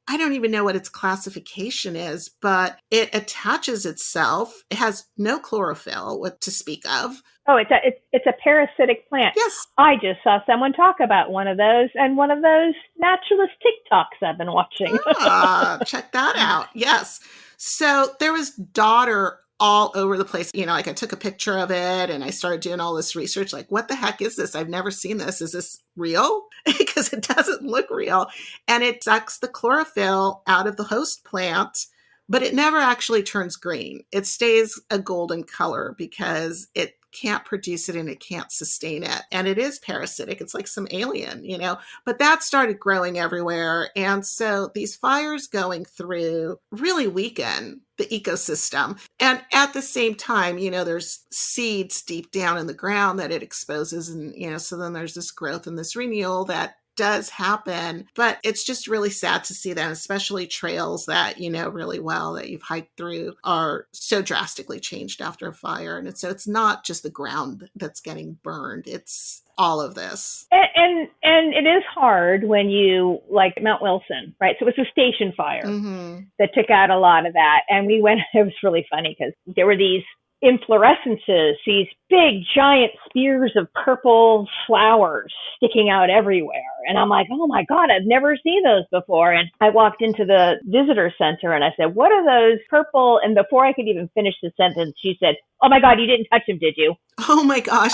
I don't even know what its classification is, but it attaches itself. It has no chlorophyll to speak of. Oh, it's a parasitic plant. Yes. I just saw someone talk about one of those and one of those naturalist TikToks I've been watching. Check that out. Yes. So there was daughter all over the place. Like I took a picture of it and I started doing all this research. Like, what the heck is this? I've never seen this. Is this real? Because it doesn't look real. And it sucks the chlorophyll out of the host plant, but it never actually turns green. It stays a golden color because it can't produce it and it can't sustain it. And it is parasitic. It's like some alien, but that started growing everywhere. And so these fires going through really weaken the ecosystem. And at the same time, there's seeds deep down in the ground that it exposes. And, so then there's this growth and this renewal that does happen, but it's just really sad to see that, especially trails that you know really well that you've hiked through are so drastically changed after a fire. And so it's not just the ground that's getting burned, it's all of this. And it is hard when you, like Mount Wilson, right? So it was a station fire that took out a lot of that. And we went, it was really funny because there were these inflorescences, these big giant spears of purple flowers sticking out everywhere. And I'm like, oh my God, I've never seen those before. And I walked into the visitor center and I said, what are those purple? And before I could even finish the sentence, she said, oh my God, you didn't touch them, did you? Oh my gosh.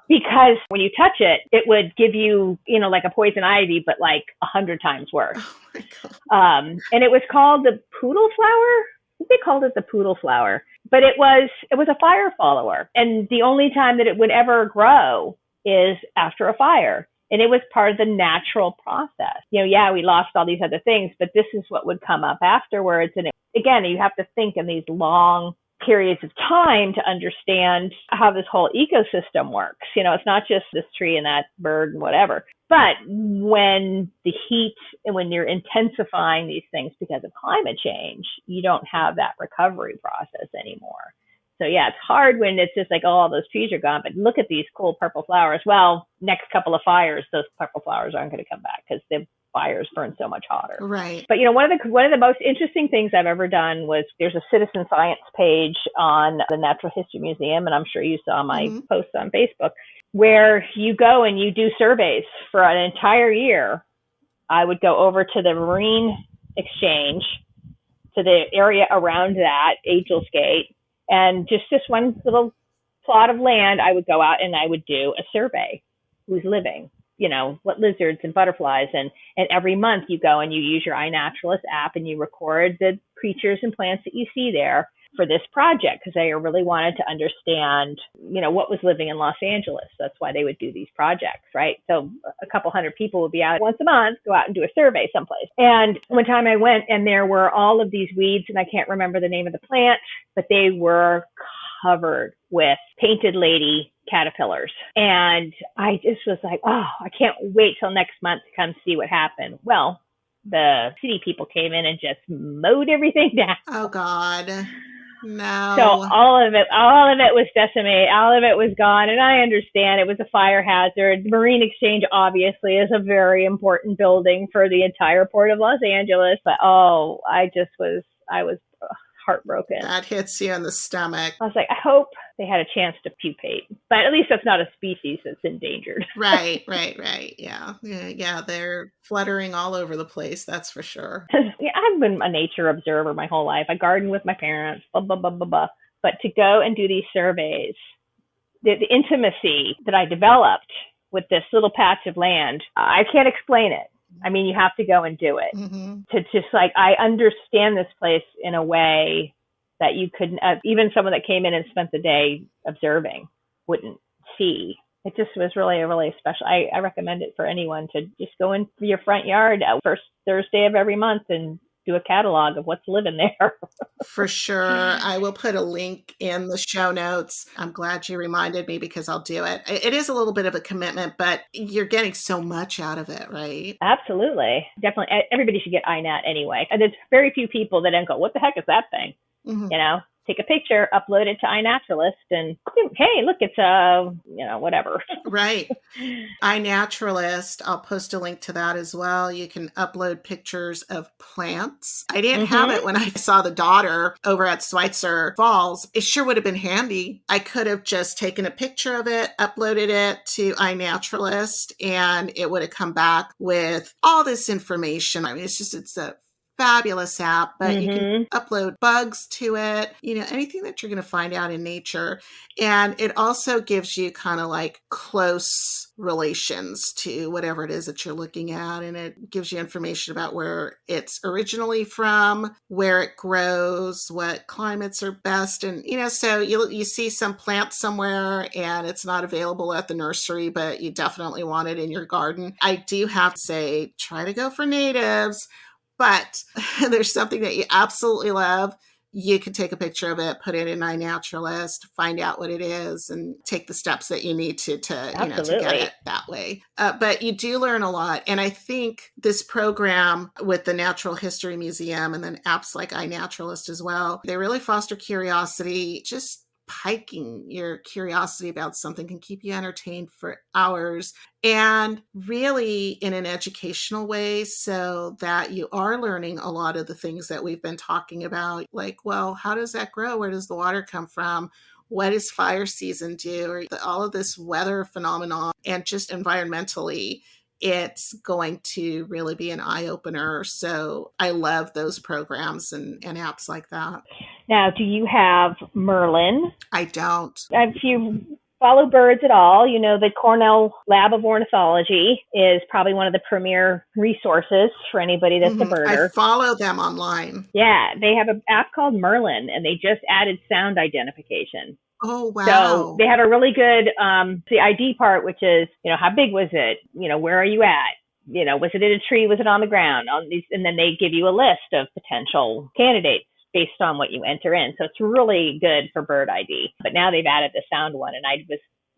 Because when you touch it, it would give you, like a poison ivy, but like 100 times worse. Oh my God. And it was called the poodle flower. I think they called it the poodle flower. But it was a fire follower. And the only time that it would ever grow is after a fire. And it was part of the natural process. We lost all these other things, but this is what would come up afterwards. And again, you have to think in these long periods of time to understand how this whole ecosystem works. It's not just this tree and that bird and whatever. But when the heat and when you're intensifying these things because of climate change, you don't have that recovery process anymore. So yeah, it's hard when it's just like, oh, all those trees are gone, but look at these cool purple flowers. Well, next couple of fires, those purple flowers aren't going to come back because the fires burn so much hotter. Right. But one of the most interesting things I've ever done was there's a citizen science page on the Natural History Museum, and I'm sure you saw my post on Facebook, where you go and you do surveys for an entire year. I would go over to the Marine Exchange, to the area around that, Angel's Gate, and just this one little plot of land, I would go out and I would do a survey. Who's living? What lizards and butterflies. And every month you go and you use your iNaturalist app and you record the creatures and plants that you see there for this project, because they really wanted to understand, what was living in Los Angeles. That's why they would do these projects, right? So a couple hundred people would be out once a month, go out and do a survey someplace. And one time I went and there were all of these weeds, and I can't remember the name of the plant, but they were covered with painted lady caterpillars. And I just was like, oh, I can't wait till next month to come see what happened. Well, the city people came in and just mowed everything down. Oh God. No. So all of it was decimated. All of it was gone. And I understand it was a fire hazard. The Marine Exchange obviously is a very important building for the entire port of Los Angeles. But I was heartbroken. That hits you in the stomach. I was like, I hope they had a chance to pupate, but at least that's not a species that's endangered. Right. Yeah. They're fluttering all over the place. That's for sure. I've been a nature observer my whole life. I garden with my parents, blah, blah, blah, blah, blah. But to go and do these surveys, the intimacy that I developed with this little patch of land, I can't explain it. I mean, you have to go and do it to just I understand this place in a way that you couldn't, even someone that came in and spent the day observing wouldn't see. It just was really special. I recommend it for anyone to just go in your front yard first Thursday of every month and do a catalog of what's living there. For sure. I will put a link in the show notes. I'm glad you reminded me because I'll do it. It is a little bit of a commitment, but you're getting so much out of it, right? Absolutely. Definitely. Everybody should get iNat anyway. And there's very few people that don't go, what the heck is that thing? take a picture, upload it to iNaturalist, and hey, look, it's whatever. Right. iNaturalist, I'll post a link to that as well. You can upload pictures of plants. I didn't have it when I saw the daughter over at Schweitzer Falls. It sure would have been handy. I could have just taken a picture of it, uploaded it to iNaturalist, and it would have come back with all this information. I mean, it's a fabulous app, but you can upload bugs to it, anything that you're going to find out in nature. And it also gives you kind of like close relations to whatever it is that you're looking at. And it gives you information about where it's originally from, where it grows, what climates are best. And, so you see some plant somewhere and it's not available at the nursery, but you definitely want it in your garden. I do have to say, try to go for natives. But there's something that you absolutely love. You can take a picture of it, put it in iNaturalist, find out what it is, and take the steps that you need to get it that way. But you do learn a lot. And I think this program with the Natural History Museum and then apps like iNaturalist as well, they really foster curiosity. Just piquing your curiosity about something can keep you entertained for hours, and really in an educational way, so that you are learning a lot of the things that we've been talking about, like, well, how does that grow? Where does the water come from? What does fire season do? Or all of this weather phenomenon, and just environmentally, it's going to really be an eye-opener. So I love those programs and apps like that. Now, do you have Merlin? I don't. If you follow birds at all, the Cornell Lab of Ornithology is probably one of the premier resources for anybody that's a birder. I follow them online. Yeah, they have an app called Merlin, and they just added sound identification. Oh, wow. So they have a really good, the ID part, which is, how big was it? Where are you at? Was it in a tree? Was it on the ground? And then they give you a list of potential candidates based on what you enter in. So it's really good for bird ID. But now they've added the sound one, and I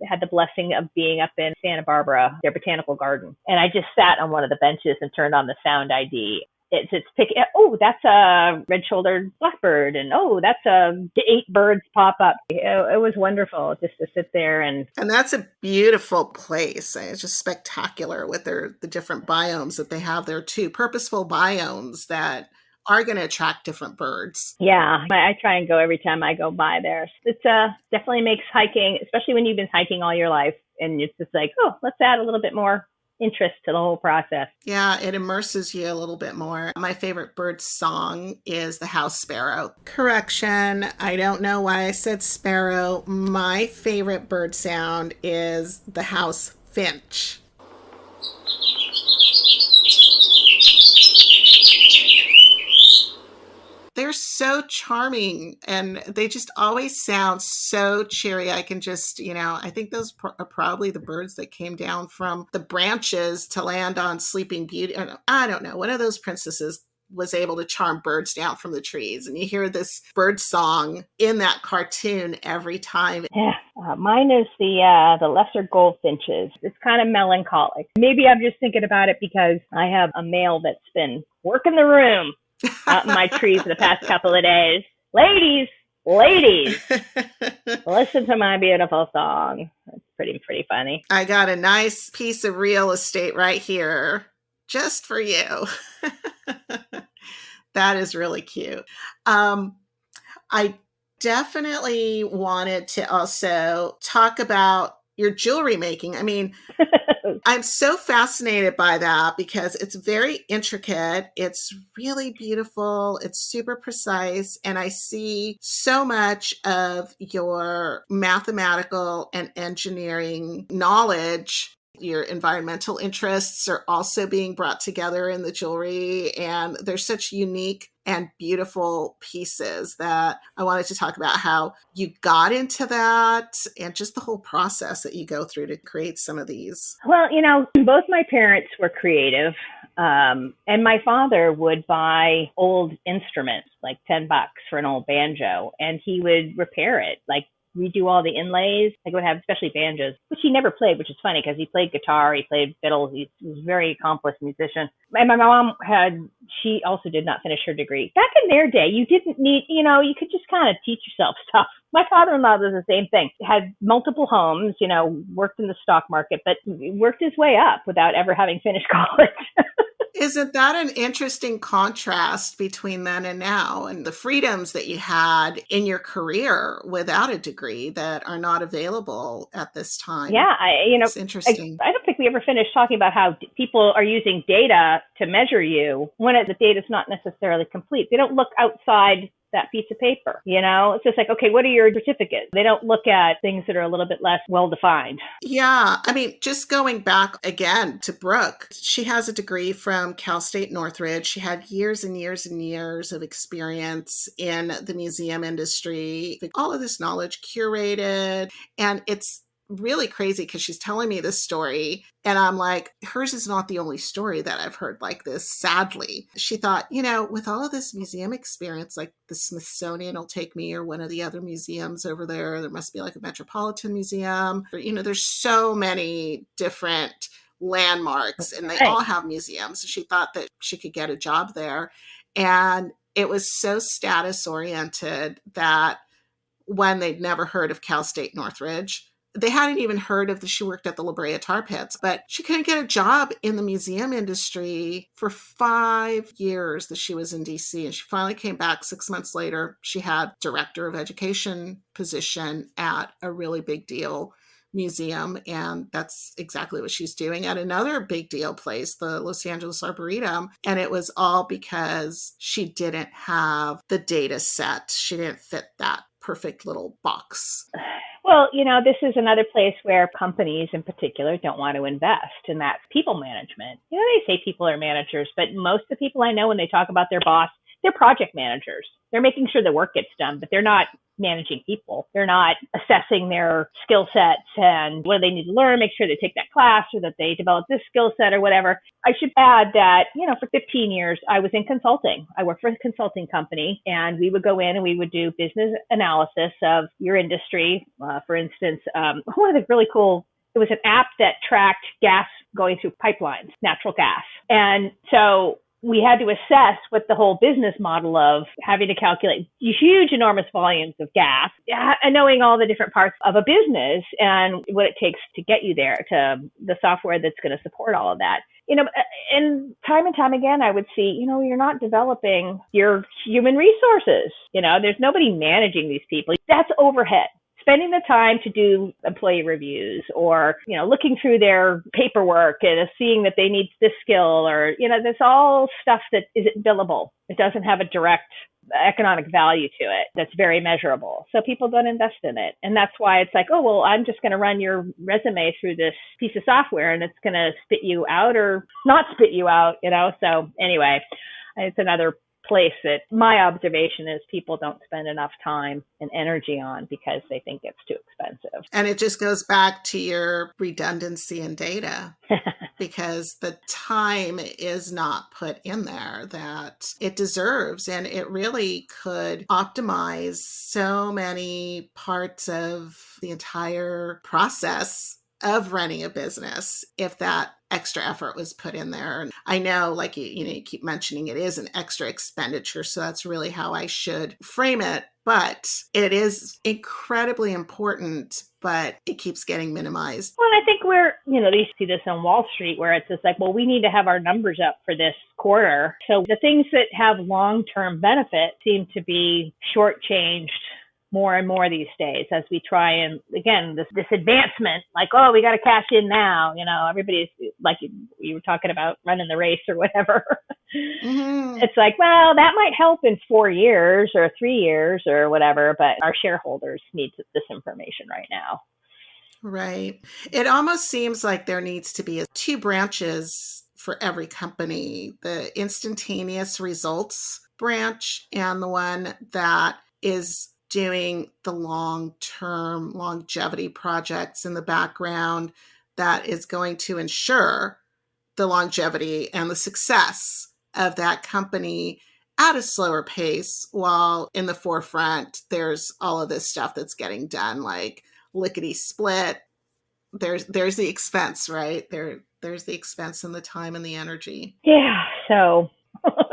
had the blessing of being up in Santa Barbara, their botanical garden. And I just sat on one of the benches and turned on the sound ID. It's picking, that's a red-shouldered blackbird, and that's 8 birds pop up. It was wonderful just to sit there and that's a beautiful place. It's just spectacular with the different biomes that they have there too. Purposeful biomes that are going to attract different birds. Yeah, I try and go every time I go by there. It definitely makes hiking, especially when you've been hiking all your life, and it's just like, let's add a little bit more interest to the whole process. Yeah, it immerses you a little bit more. My favorite bird song is the house sparrow. Correction, I don't know why I said sparrow. My favorite bird sound is the house finch. They're so charming, and they just always sound so cheery. I can just, I think those are probably the birds that came down from the branches to land on Sleeping Beauty. I don't know. One of those princesses was able to charm birds down from the trees, and you hear this bird song in that cartoon every time. Yeah, mine is the lesser goldfinches. It's kind of melancholic. Maybe I'm just thinking about it because I have a male that's been working the room out in my trees the past couple of days. Ladies, listen to my beautiful song. It's pretty funny. I got a nice piece of real estate right here just for you. That is really cute. I definitely wanted to also talk about your jewelry making. I mean, I'm so fascinated by that because it's very intricate. It's really beautiful. It's super precise. And I see so much of your mathematical and engineering knowledge. Your environmental interests are also being brought together in the jewelry. And they're such unique and beautiful pieces that I wanted to talk about how you got into that and just the whole process that you go through to create some of these. Well, both my parents were creative. And my father would buy old instruments, like $10 for an old banjo, and he would repair it, like redo all the inlays. I would have, especially banjos, which he never played, which is funny because he played guitar, he played fiddle, he was a very accomplished musician. And my mom she also did not finish her degree. Back in their day, you didn't need, you could just kind of teach yourself stuff. My father-in-law was the same thing. Had multiple homes, worked in the stock market, but worked his way up without ever having finished college. Isn't that an interesting contrast between then and now, and the freedoms that you had in your career without a degree that are not available at this time? Yeah, it's interesting. I don't think we ever finished talking about how people are using data to measure you when the data is not necessarily complete. They don't look outside that piece of paper, It's just like, okay, what are your certificates? They don't look at things that are a little bit less well-defined. Yeah. I mean, just going back again to Brooke, she has a degree from Cal State Northridge. She had years and years and years of experience in the museum industry, all of this knowledge curated. And it's really crazy because she's telling me this story and I'm like, hers is not the only story that I've heard like this, sadly. She thought, with all of this museum experience, like the Smithsonian will take me or one of the other museums over there must be like a Metropolitan Museum, there's so many different landmarks and they all have museums. So she thought that she could get a job there. And it was so status oriented that when they'd never heard of Cal State Northridge, they hadn't even heard of she worked at the La Brea Tar Pits, but she couldn't get a job in the museum industry for 5 years that she was in DC. And she finally came back 6 months later. She had director of education position at a really big deal museum. And that's exactly what she's doing at another big deal place, the Los Angeles Arboretum. And it was all because she didn't have the data set. She didn't fit that perfect little box. Well, this is another place where companies in particular don't want to invest, and that's people management. They say people are managers, but most of the people I know when they talk about their boss, they're project managers. They're making sure the work gets done, but they're not managing people. They're not assessing their skill sets and what do they need to learn, make sure they take that class or that they develop this skill set or whatever. I should add that, for 15 years, I was in consulting. I worked for a consulting company and we would go in and we would do business analysis of your industry. For instance, one of the really cool, it was an app that tracked gas going through pipelines, natural gas. And so we had to assess what the whole business model of having to calculate huge, enormous volumes of gas and knowing all the different parts of a business and what it takes to get you there, to the software that's going to support all of that. And time again, I would see, you're not developing your human resources. There's nobody managing these people. That's overhead. Spending the time to do employee reviews or, looking through their paperwork and seeing that they need this skill or, there's all stuff that isn't billable. It doesn't have a direct economic value to it that's very measurable. So people don't invest in it. And that's why it's like, oh, well, I'm just going to run your resume through this piece of software and it's going to spit you out or not spit you out, So anyway, it's another place that my observation is people don't spend enough time and energy on because they think it's too expensive. And it just goes back to your redundancy in data because the time is not put in there that it deserves. And it really could optimize so many parts of the entire process of running a business if that extra effort was put in there. And I know, like you keep mentioning it is an extra expenditure, so that's really how I should frame it. But it is incredibly important, but it keeps getting minimized. Well, I think you see this on Wall Street where it's just like, well, we need to have our numbers up for this quarter. So the things that have long-term benefit seem to be shortchanged more and more these days as we try and, again, this advancement, like, oh, we got to cash in now. Everybody's like you were talking about running the race or whatever. Mm-hmm. It's like, well, that might help in 4 years or 3 years or whatever, but our shareholders need this information right now. Right. It almost seems like there needs to be 2 branches for every company, the instantaneous results branch and the one that is doing the long-term longevity projects in the background that is going to ensure the longevity and the success of that company at a slower pace, while in the forefront, there's all of this stuff that's getting done, like lickety split. There's the expense, right? There's the expense and the time and the energy. Yeah. So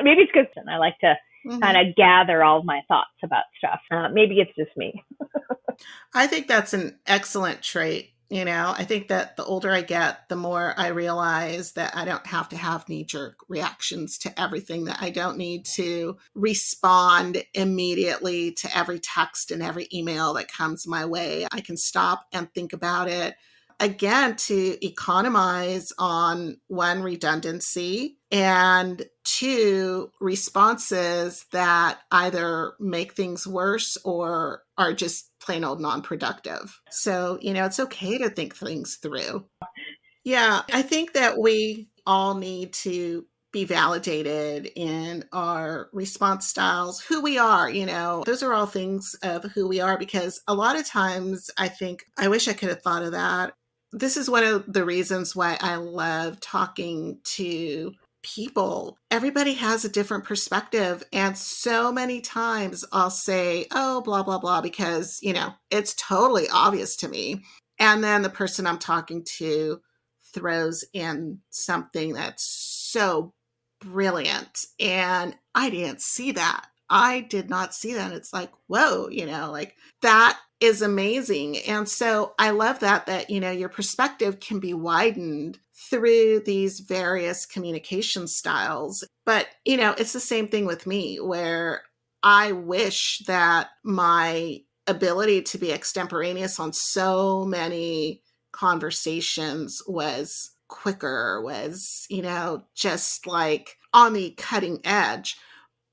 maybe it's good. I like to Mhm. kind of gather all my thoughts about stuff. Maybe it's just me. I think that's an excellent trait. I think that the older I get, the more I realize that I don't have to have knee-jerk reactions to everything, that I don't need to respond immediately to every text and every email that comes my way. I can stop and think about it. Again, to economize on one, redundancy, and two, responses that either make things worse or are just plain old non-productive. So, it's okay to think things through. Yeah, I think that we all need to be validated in our response styles, who we are, those are all things of who we are, because a lot of times I think, I wish I could have thought of that. This is one of the reasons why I love talking to people. Everybody has a different perspective. And so many times I'll say, oh, blah, blah, blah, because, it's totally obvious to me. And then the person I'm talking to throws in something that's so brilliant. And I didn't see that. I did not see that. It's like, whoa, like that is amazing. And so I love that, your perspective can be widened through these various communication styles. But, it's the same thing with me, where I wish that my ability to be extemporaneous on so many conversations was quicker, was, just like on the cutting edge.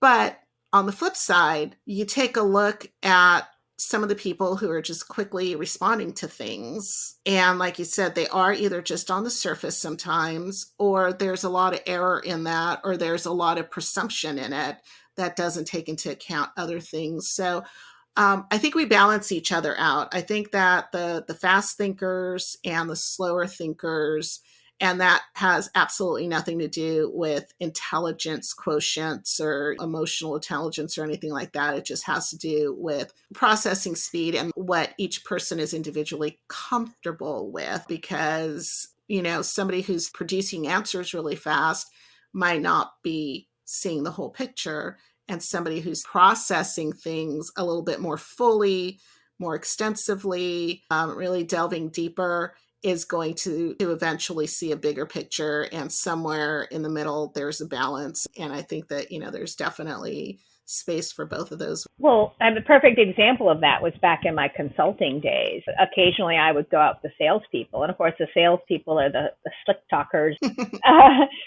But on the flip side, you take a look at some of the people who are just quickly responding to things. And like you said, they are either just on the surface sometimes, or there's a lot of error in that, or there's a lot of presumption in it that doesn't take into account other things. So I think we balance each other out. I think that the fast thinkers and the slower thinkers, and that has absolutely nothing to do with intelligence quotients or emotional intelligence or anything like that. It just has to do with processing speed and what each person is individually comfortable with, because, somebody who's producing answers really fast might not be seeing the whole picture. And somebody who's processing things a little bit more fully, more extensively, really delving deeper, is going to eventually see a bigger picture. And somewhere in the middle, there's a balance. And I think that, there's definitely space for both of those. Well, a perfect example of that was back in my consulting days. Occasionally I would go out with the salespeople. And of course, the salespeople are the slick talkers,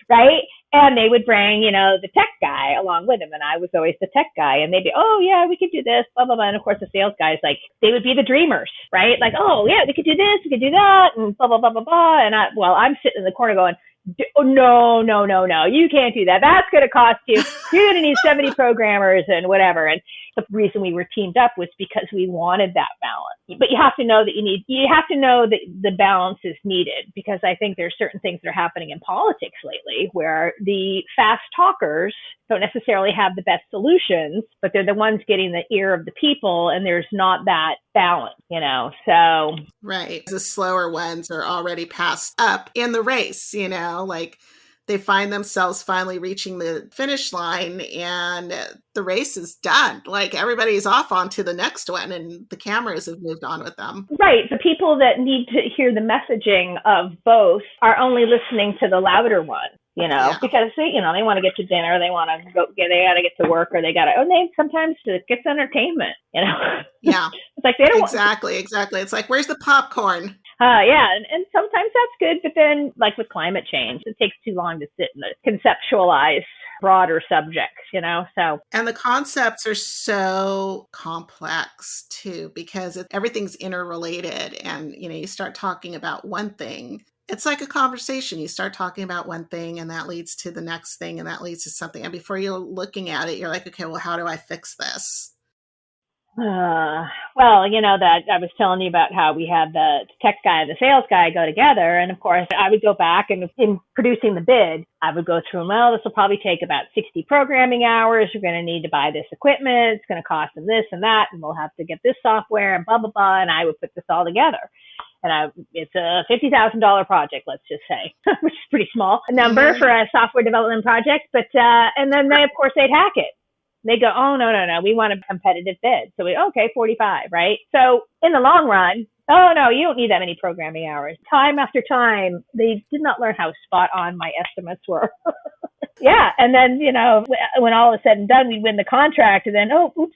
right? And they would bring, the tech guy along with them. And I was always the tech guy. And they'd be, oh, yeah, we could do this, blah, blah, blah. And of course, the sales guys, they would be the dreamers, right? Like, oh, yeah, we could do this, we could do that, and blah, blah, blah, blah, blah. And I'm sitting in the corner going, no, you can't do that. That's going to cost you. You're going to need 70 programmers and whatever. And the reason we were teamed up was because we wanted that balance. But you have to know that the balance is needed, because I think there's certain things that are happening in politics lately where the fast talkers don't necessarily have the best solutions, but they're the ones getting the ear of the people, and there's not that balance, so. Right. The slower ones are already passed up in the race, like they find themselves finally reaching the finish line and the race is done. Like everybody's off onto the next one and the cameras have moved on with them. Right. The people that need to hear the messaging of both are only listening to the louder one, because they want to get to dinner, they want to go, they got to get to work, or they sometimes it gets entertainment, Yeah. It's like they don't Exactly. It's like, where's the popcorn? Yeah, and sometimes that's good, but then, like with climate change, it takes too long to sit and conceptualize broader subjects, so. And the concepts are so complex, too, because everything's interrelated. And, you start talking about one thing. It's like a conversation. You start talking about one thing, and that leads to the next thing, and that leads to something. And before you're looking at it, you're like, okay, well, how do I fix this? Well, that I was telling you about how we had the tech guy and the sales guy go together. And of course, I would go back and in producing the bid, I would go through, well, this will probably take about 60 programming hours. You're going to need to buy this equipment. It's going to cost them this and that. And we'll have to get this software and blah, blah, blah. And I would put this all together. And it's a $50,000 project, let's just say, which is a pretty small number for a software development project. But, and then they, of course, they'd hack it. They go, oh, no, we want a competitive bid. So okay, 45, right? So in the long run, oh, no, you don't need that many programming hours. Time after time, they did not learn how spot on my estimates were. Yeah. And then, when all is said and done, we win the contract. And then,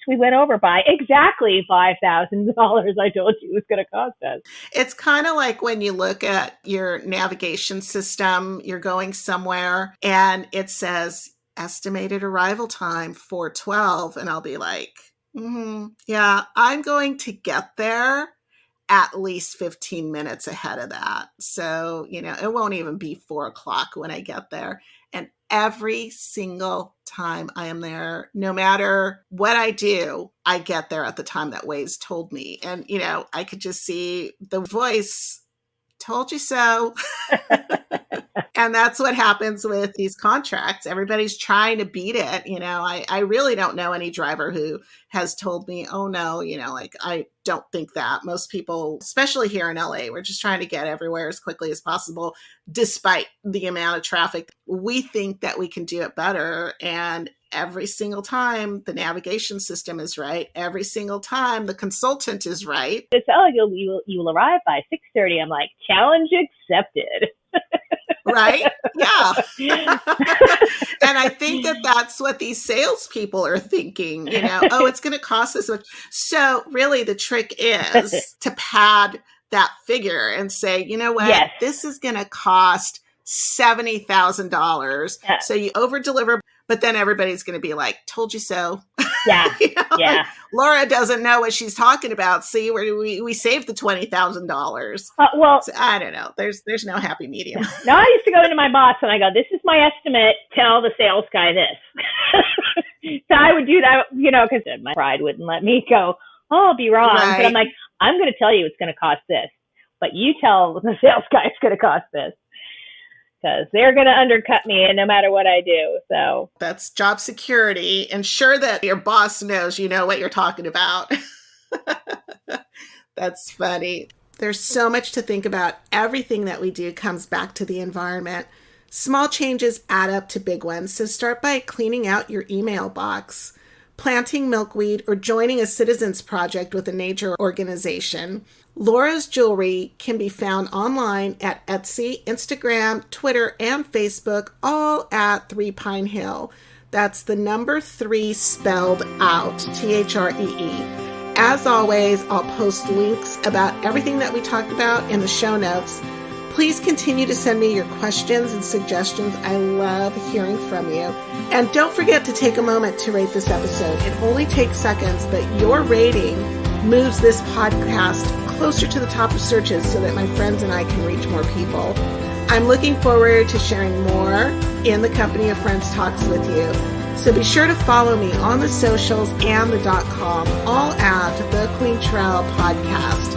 we went over by exactly $5,000 I told you it was going to cost us. It's kind of like when you look at your navigation system, you're going somewhere and it says, estimated arrival time 4:12, and I'll be like, yeah, I'm going to get there at least 15 minutes ahead of that. So, it won't even be 4:00 when I get there. And every single time I am there, no matter what I do, I get there at the time that Waze told me. And, I could just see the voice, told you so. And that's what happens with these contracts. Everybody's trying to beat it. I really don't know any driver who has told me, oh no, I don't think that. Most people, especially here in LA, we're just trying to get everywhere as quickly as possible, despite the amount of traffic. We think that we can do it better. And every single time the navigation system is right. Every single time the consultant is right. It's, you'll arrive by 6:30. I'm like, challenge accepted. Right? Yeah. And I think that's what these salespeople are thinking, it's going to cost this much. So really the trick is to pad that figure and say, you know what, yes, this is going to cost $70,000. Yeah. So you over deliver, but then everybody's going to be like, told you so. Yeah. Yeah. Like, Laura doesn't know what she's talking about. See, where we saved the $20,000. Well, so, I don't know. There's no happy medium. No, I used to go into my boss and I go, this is my estimate. Tell the sales guy this. So I would do that, because my pride wouldn't let me go, I'll be wrong. Right. But I'm like, I'm going to tell you it's going to cost this, but you tell the sales guy it's going to cost this. Because they're going to undercut me no matter what I do. So that's job security. Ensure that your boss knows you know what you're talking about. That's funny. There's so much to think about. Everything that we do comes back to the environment. Small changes add up to big ones. So start by cleaning out your email box, planting milkweed, or joining a citizens project with a nature organization. Laura's jewelry can be found online at Etsy, Instagram, Twitter, and Facebook, all at 3 Pine Hill. That's the number 3 spelled out, THREE. As always, I'll post links about everything that we talked about in the show notes. Please continue to send me your questions and suggestions. I love hearing from you. And don't forget to take a moment to rate this episode. It only takes seconds, but your rating moves this podcast closer to the top of searches so that my friends and I can reach more people. I'm looking forward to sharing more in the company of Friends Talks with you. So be sure to follow me on the socials and the .com, all at The Quaintrell Podcast.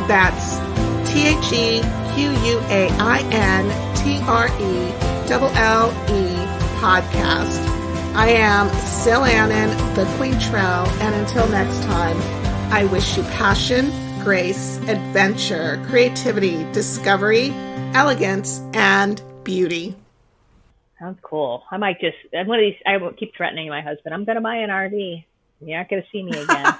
That's TheQuaintrelle Podcast. I am Sil Annan, The Quaintrell, and until next time, I wish you passion, grace, adventure, creativity, discovery, elegance, and beauty. Sounds cool. I might just, one of these, I will keep threatening my husband, I'm going to buy an RV. You're not going to see me again.